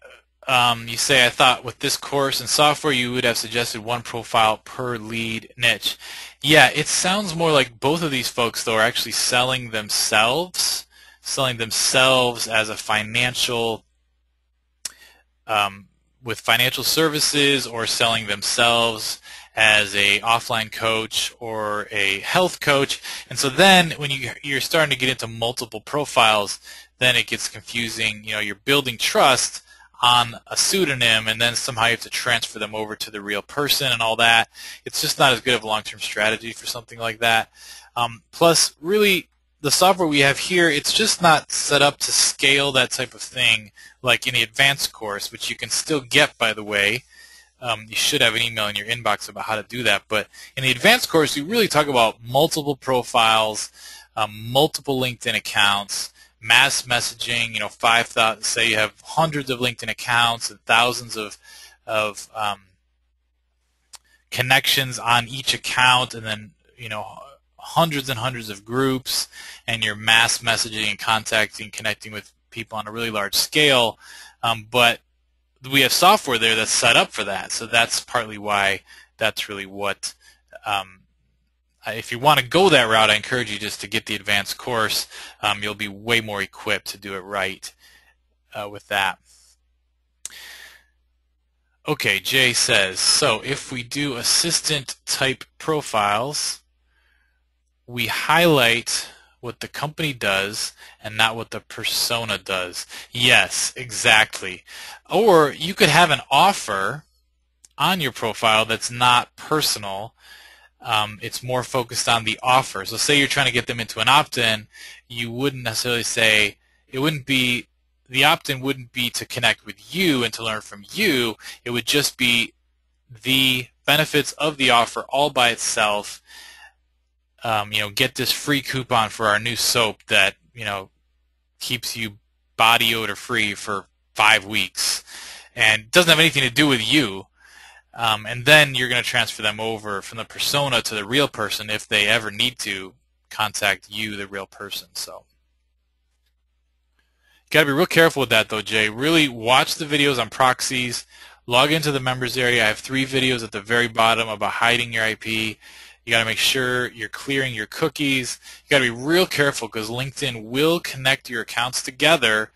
you say, I thought with this course and software you would have suggested one profile per lead niche. Yeah, it sounds more like both of these folks, though, are actually selling themselves as a financial, with financial services, or selling themselves as a offline coach or a health coach. And so then when you're starting to get into multiple profiles, then it gets confusing. You're building trust on a pseudonym, and then somehow you have to transfer them over to the real person and all that. It's just not as good of a long-term strategy for something like that. Plus, really, the software we have here, it's just not set up to scale that type of thing like in the advanced course, which you can still get, by the way. You should have an email in your inbox about how to do that. But in the advanced course, we really talk about multiple profiles, multiple LinkedIn accounts, mass messaging, 5,000, say you have hundreds of LinkedIn accounts and thousands of connections on each account, and then, hundreds and hundreds of groups, and you're mass messaging and contacting, connecting with people on a really large scale. But we have software there that's set up for that, so that's partly why that's really what, if you want to go that route, I encourage you just to get the advanced course. You'll be way more equipped to do it right with that. Okay, Jay says, so if we do assistant type profiles, we highlight what the company does and not what the persona does. Yes, exactly. Or you could have an offer on your profile that's not personal. It's more focused on the offer. So say you're trying to get them into an opt-in, you wouldn't necessarily say, the opt-in wouldn't be to connect with you and to learn from you. It would just be the benefits of the offer all by itself. Get this free coupon for our new soap that, keeps you body odor free for 5 weeks and doesn't have anything to do with you. And then you're going to transfer them over from the persona to the real person if they ever need to contact you, the real person. So you got to be real careful with that, though, Jay. Really watch the videos on proxies. log into the members area. I have 3 videos at the very bottom about hiding your IP. You got to make sure you're clearing your cookies. You got to be real careful because LinkedIn will connect your accounts together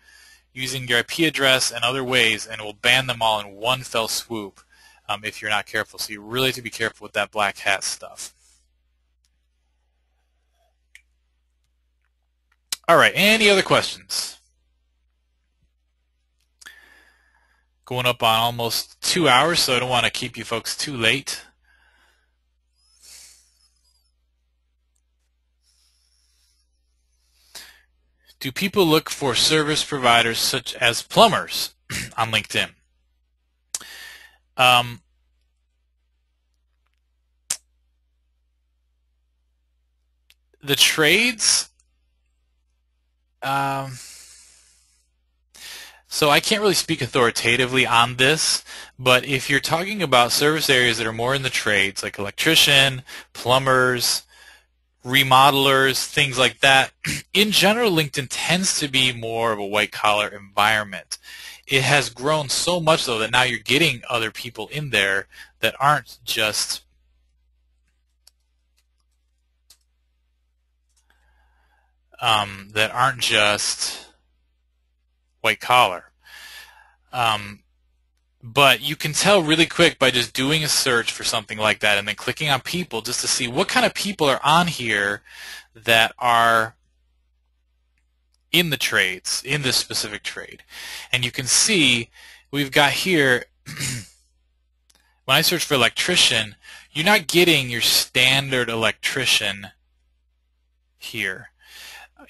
using your IP address and other ways, and it will ban them all in one fell swoop if you're not careful. So you really have to be careful with that black hat stuff. All right, any other questions? Going up on almost 2 hours, so I don't want to keep you folks too late. Do people look for service providers such as plumbers on LinkedIn? The trades, so I can't really speak authoritatively on this, but if you're talking about service areas that are more in the trades, like electrician, plumbers, remodelers, things like that, in general, LinkedIn tends to be more of a white-collar environment. It has grown so much, though, that now you're getting other people in there that aren't just white-collar. But you can tell really quick by just doing a search for something like that and then clicking on people just to see what kind of people are on here that are in the trades, in this specific trade. And you can see we've got here, when I search for electrician, you're not getting your standard electrician here.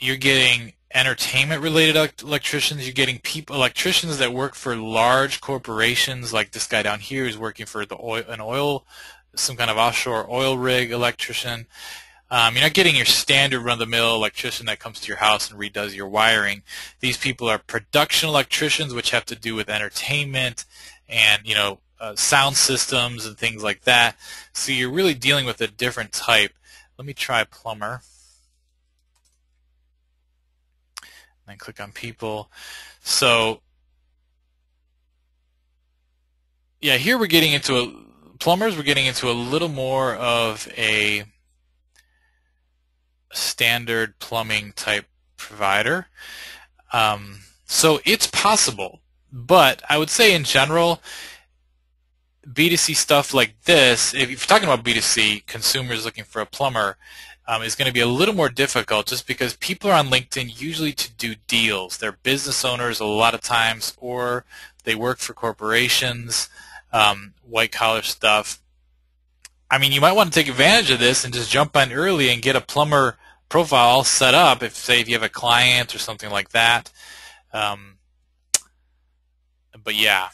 You're getting entertainment-related electricians. You're getting electricians that work for large corporations, like this guy down here who's working for some kind of offshore oil rig electrician. You're not getting your standard run-of-the-mill electrician that comes to your house and redoes your wiring. These people are production electricians, which have to do with entertainment and sound systems and things like that. So you're really dealing with a different type. Let me try plumber. Then click on people. So yeah, here we're getting into plumbers. We're getting into a little more of a standard plumbing type provider. So it's possible, but I would say in general, B2C stuff like this, if you're talking about B2C, consumers looking for a plumber, is going to be a little more difficult just because people are on LinkedIn usually to do deals. They're business owners a lot of times, or they work for corporations, white-collar stuff. I mean, you might want to take advantage of this and just jump on early and get a plumber profile all set up, say if you have a client or something like that. But yeah,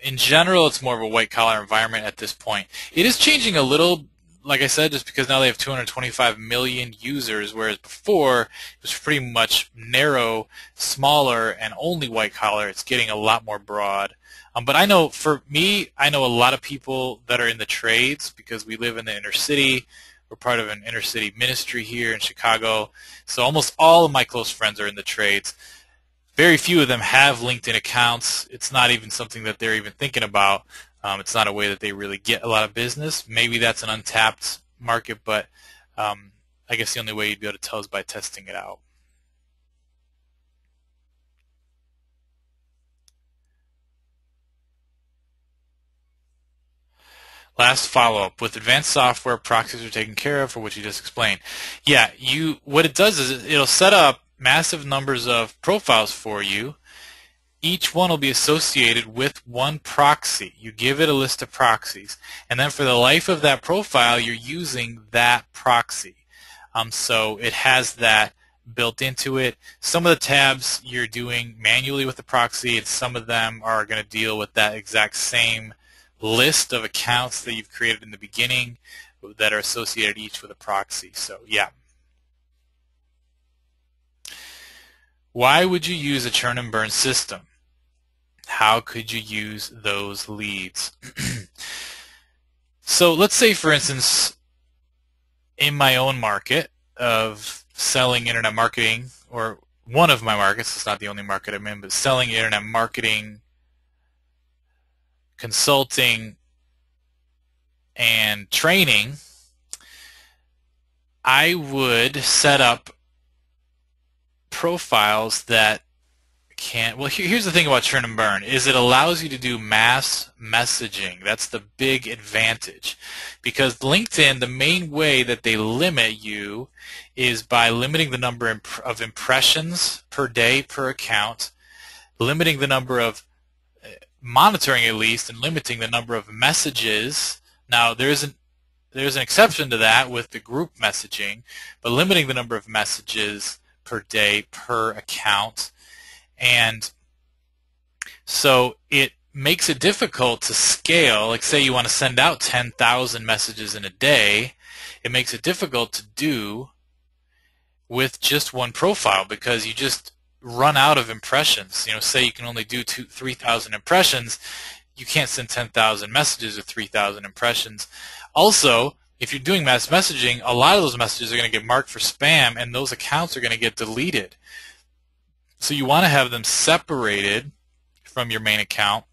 in general, it's more of a white-collar environment at this point. It is changing a little, like I said, just because now they have 225 million users, whereas before it was pretty much narrow, smaller, and only white-collar. It's getting a lot more broad. But I know, for me, I know a lot of people that are in the trades because we live in the inner city. We're part of an inner city ministry here in Chicago. So almost all of my close friends are in the trades. Very few of them have LinkedIn accounts. It's not even something that they're even thinking about. It's not a way that they really get a lot of business. Maybe that's an untapped market, but I guess the only way you'd be able to tell is by testing it out. Last follow-up. With advanced software, proxies are taken care of, for which you just explained. Yeah, what it does is it'll set up massive numbers of profiles for you. Each one will be associated with one proxy. You give it a list of proxies, and then for the life of that profile, you're using that proxy. So it has that built into it. Some of the tabs you're doing manually with the proxy, and some of them are going to deal with that exact same list of accounts that you've created in the beginning that are associated each with a proxy. So yeah. Why would you use a churn and burn system? How could you use those leads? So let's say, for instance, in my own market of selling internet marketing, or one of my markets, it's not the only market I'm in, but selling internet marketing consulting and training, I would set up profiles that can, well, here's the thing about churn and burn, is it allows you to do mass messaging. That's the big advantage. Because LinkedIn, the main way that they limit you is by limiting the number of impressions per day per account, limiting the number of, monitoring at least, and limiting the number of messages. Now, there's an exception to that with the group messaging, but limiting the number of messages per day per account. And so it makes it difficult to scale. Like, say you want to send out 10,000 messages in a day, it makes it difficult to do with just one profile because you just run out of impressions. You know, say you can only do 3,000 impressions, you can't send 10,000 messages with 3,000 impressions. Also, if you're doing mass messaging, a lot of those messages are going to get marked for spam, and those accounts are going to get deleted. So you want to have them separated from your main account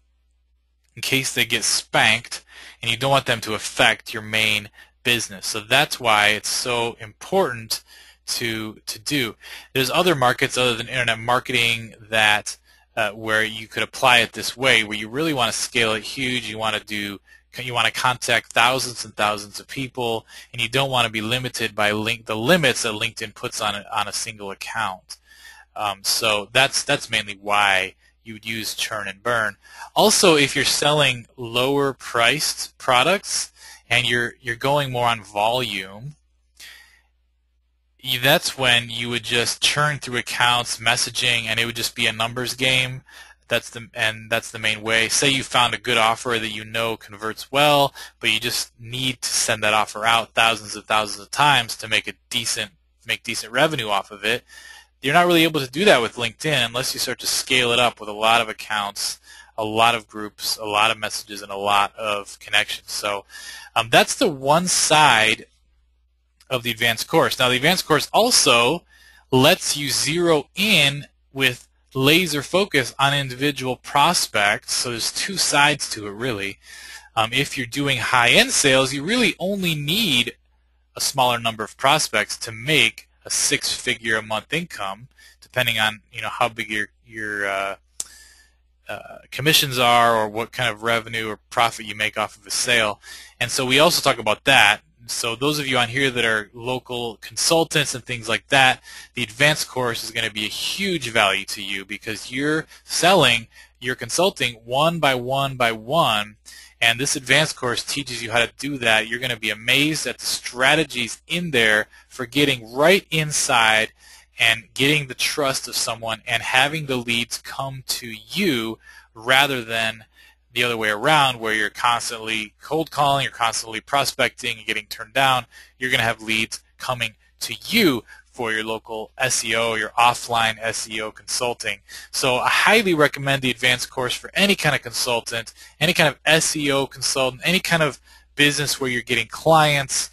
in case they get spanked, and you don't want them to affect your main business. So that's why it's so important to do. There's other markets other than internet marketing that where you could apply it this way, where you really want to scale it huge. You want to contact thousands and thousands of people, and you don't want to be limited by the limits that LinkedIn puts on a single account. So that's mainly why you would use churn and burn. Also, if you're selling lower priced products and you're going more on volume, that's when you would just churn through accounts, messaging, and it would just be a numbers game. That's the main way. Say you found a good offer that you know converts well, but you just need to send that offer out thousands of times to make decent revenue off of it. You're not really able to do that with LinkedIn unless you start to scale it up with a lot of accounts, a lot of groups, a lot of messages, and a lot of connections. So that's the one side of the advanced course. Now, the advanced course also lets you zero in with laser focus on individual prospects. So there's two sides to it, really. If you're doing high-end sales, you really only need a smaller number of prospects to make a six-figure-a-month income, depending on how big your commissions are or what kind of revenue or profit you make off of a sale. And so we also talk about that. So those of you on here that are local consultants and things like that, the advanced course is going to be a huge value to you because you're consulting one by one by one, and this advanced course teaches you how to do that. You're going to be amazed at the strategies in there for getting right inside and getting the trust of someone and having the leads come to you rather than the other way around, where you're constantly cold calling, you're constantly prospecting, and getting turned down. You're going to have leads coming to you for your local SEO, your offline SEO consulting. So I highly recommend the advanced course for any kind of consultant, any kind of SEO consultant, any kind of business where you're getting clients.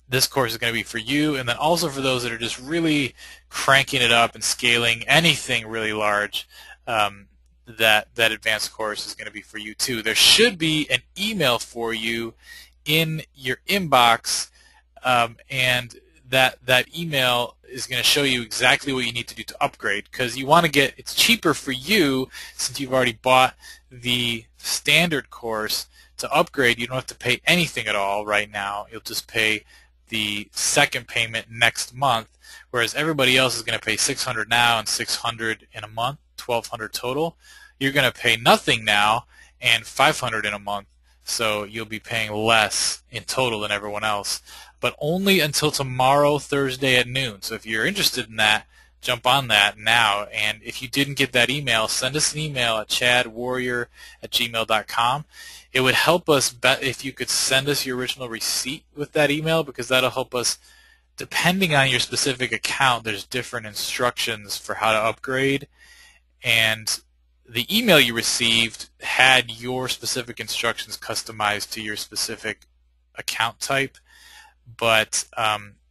This course is going to be for you, and then also for those that are just really cranking it up and scaling anything really large. That advanced course is going to be for you too. There should be an email for you in your inbox, and that email is going to show you exactly what you need to do to upgrade, because you want to get, it's cheaper for you since you've already bought the standard course. To upgrade, you don't have to pay anything at all right now. You'll just pay the second payment next month, whereas everybody else is going to pay $600 now and $600 in a month, $1,200 total. You're going to pay nothing now and $500 in a month, so you'll be paying less in total than everyone else, but only until tomorrow, Thursday at noon. So if you're interested in that, jump on that now. And if you didn't get that email, send us an email at chadwarrior@gmail.com. It would help us if you could send us your original receipt with that email, because that'll help us. Depending on your specific account, there's different instructions for how to upgrade, and the email you received had your specific instructions customized to your specific account type, but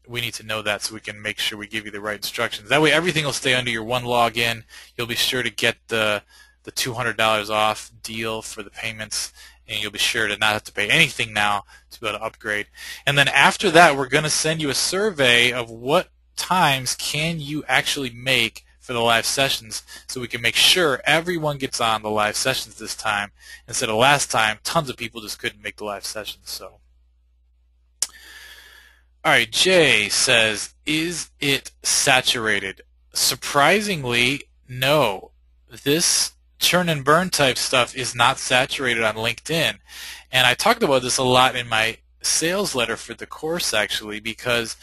we need to know that so we can make sure we give you the right instructions. That way everything will stay under your one login. You'll be sure to get the the $200 off deal for the payments, and you'll be sure to not have to pay anything now to be able to upgrade. And then after that, we're going to send you a survey of what times can you actually make for the live sessions, so we can make sure everyone gets on the live sessions this time instead of last time tons of people just couldn't make the live sessions. So all right, Jay says, is it saturated? Surprisingly, no. This churn and burn type stuff is not saturated on LinkedIn. And I talked about this a lot in my sales letter for the course, actually, because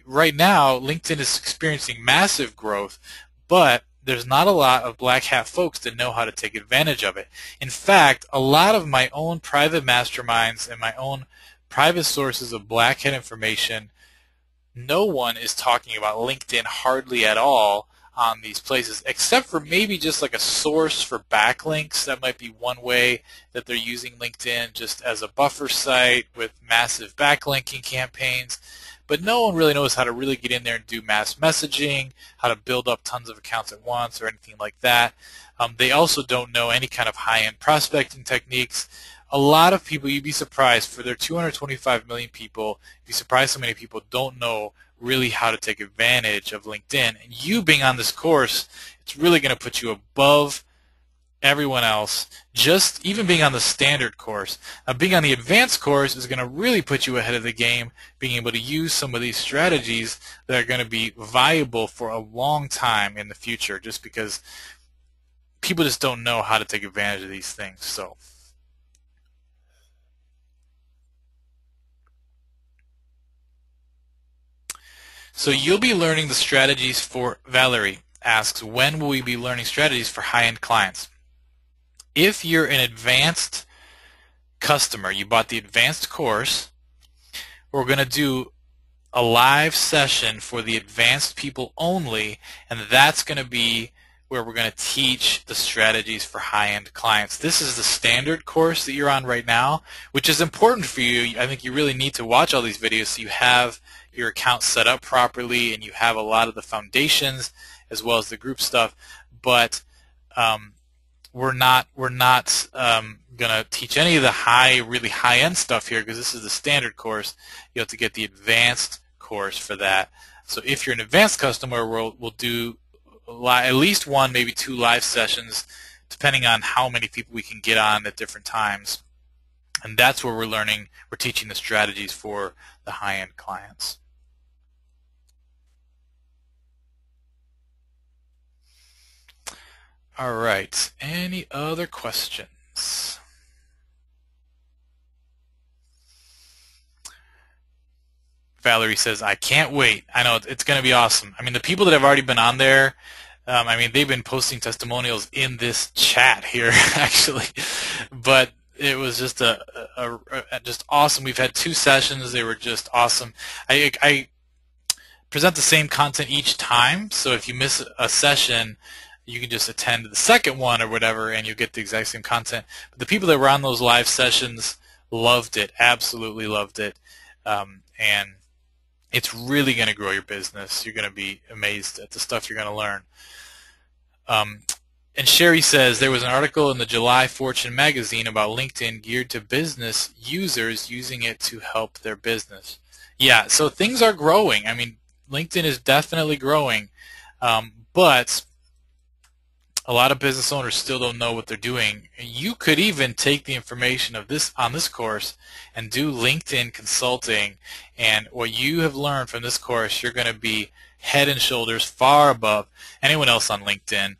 right now LinkedIn is experiencing massive growth, but there's not a lot of black hat folks that know how to take advantage of it. In fact, a lot of my own private masterminds and my own private sources of black hat information, no one is talking about LinkedIn hardly at all on these places, except for maybe just like a source for backlinks. That might be one way that they're using LinkedIn, just as a buffer site with massive backlinking campaigns. But no one really knows how to really get in there and do mass messaging, how to build up tons of accounts at once or anything like that. They also don't know any kind of high-end prospecting techniques. A lot of people, you'd be surprised, for their 225 million people, you'd be surprised how many people don't know really how to take advantage of LinkedIn. And you being on this course, it's really going to put you above everyone else, just even being on the standard course. Now, being on the advanced course is going to really put you ahead of the game, being able to use some of these strategies that are going to be viable for a long time in the future, just because people just don't know how to take advantage of these things. So you'll be learning the strategies for, Valerie asks, when will we be learning strategies for high-end clients? If you're an advanced customer, you bought the advanced course, we're going to do a live session for the advanced people only, and that's going to be where we're going to teach the strategies for high-end clients. This is the standard course that you're on right now, which is important for you. I think you really need to watch all these videos so you have your account set up properly and you have a lot of the foundations as well as the group stuff. But we're not going to teach any of the really high-end stuff here, because this is the standard course. You have to get the advanced course for that. So if you're an advanced customer, we'll do at least one, maybe two live sessions, depending on how many people we can get on at different times. And that's where we're teaching the strategies for the high-end clients. All right, any other questions? Valerie says, I can't wait. I know it's going to be awesome. I mean, the people that have already been on there, I mean, they've been posting testimonials in this chat here, actually. But it was just just awesome. We've had 2 sessions. They were just awesome. I present the same content each time, so if you miss a session, you can just attend the second one or whatever, and you'll get the exact same content. But the people that were on those live sessions loved it, absolutely loved it. And it's really going to grow your business. You're going to be amazed at the stuff you're going to learn. And Sherry says, there was an article in the July Fortune magazine about LinkedIn geared to business users using it to help their business. Yeah, so things are growing. I mean, LinkedIn is definitely growing, but a lot of business owners still don't know what they're doing. You could even take the information of this on this course and do LinkedIn consulting, and what you have learned from this course, you're going to be head and shoulders far above anyone else on LinkedIn,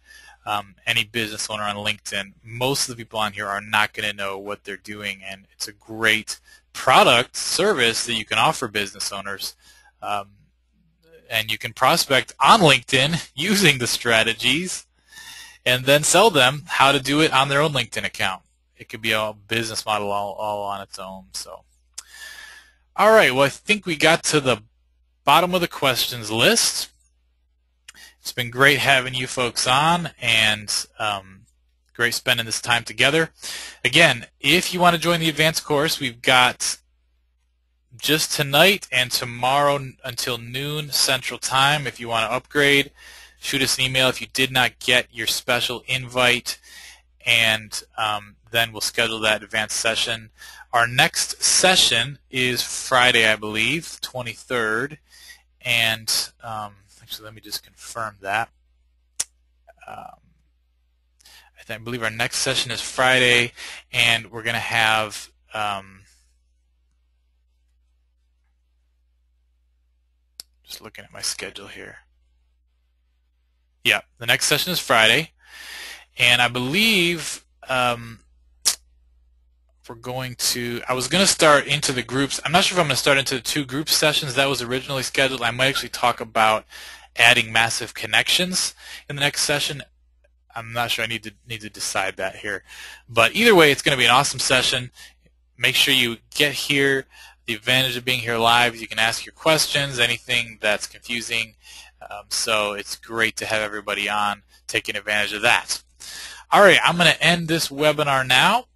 any business owner on LinkedIn. Most of the people on here are not going to know what they're doing, and it's a great product, service that you can offer business owners. And you can prospect on LinkedIn using the strategies and then sell them how to do it on their own LinkedIn account. It could be a business model all on its own. So, all right, well, I think we got to the bottom of the questions list. It's been great having you folks on, and great spending this time together. Again, if you want to join the advanced course, we've got just tonight and tomorrow until noon Central Time. If you want to upgrade, shoot us an email if you did not get your special invite, and then we'll schedule that advanced session. Our next session is Friday, I believe, 23rd, and actually let me just confirm that. I believe our next session is Friday, and we're going to have just looking at my schedule here. Yeah, the next session is Friday, and I believe we're going to, I was going to start into the groups. I'm not sure if I'm going to start into the 2 group sessions that was originally scheduled. I might actually talk about adding massive connections in the next session. I'm not sure. I need to decide that here. But either way, it's going to be an awesome session. Make sure you get here. The advantage of being here live is you can ask your questions, anything that's confusing. So it's great to have everybody on taking advantage of that. All right, I'm going to end this webinar now.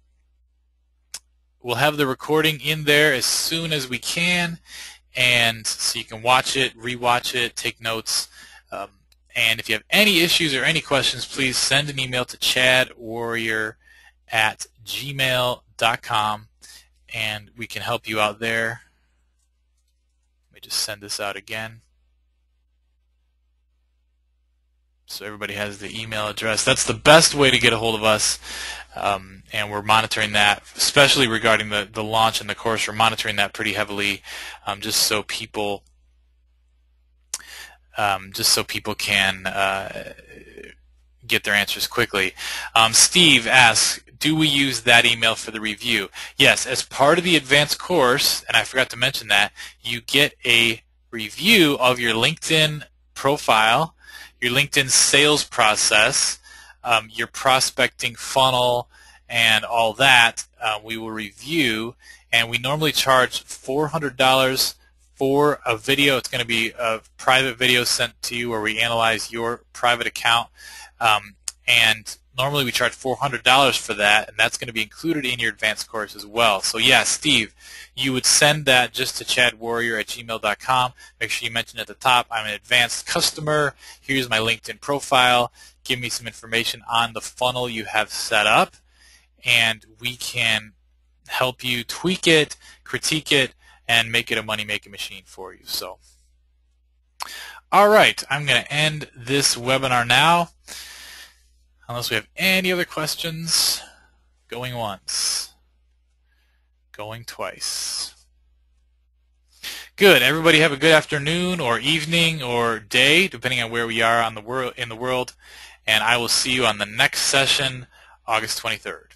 We'll have the recording in there as soon as we can, and so you can watch it, rewatch it, take notes. And if you have any issues or any questions, please send an email to chadwarrior@gmail.com, and we can help you out there. Let me just send this out again, so everybody has the email address. That's the best way to get a hold of us, and we're monitoring that, especially regarding the launch and the course. We're monitoring that pretty heavily, just so people can get their answers quickly. Steve asks, do we use that email for the review? Yes, as part of the advanced course, and I forgot to mention that, you get a review of your LinkedIn profile, your LinkedIn sales process, your prospecting funnel, and all that. We will review, and we normally charge $400 for a video. It's going to be a private video sent to you where we analyze your private account, and normally we charge $400 for that, and that's going to be included in your advanced course as well. So yeah, Steve, you would send that just to chadwarrior@gmail.com. Make sure you mention at the top, I'm an advanced customer, here's my LinkedIn profile, give me some information on the funnel you have set up, and we can help you tweak it, critique it, and make it a money-making machine for you. So, all right, I'm going to end this webinar now, unless we have any other questions. Going once, going twice. Good. Everybody have a good afternoon or evening or day, depending on where we are in the world, and I will see you on the next session, August 23rd.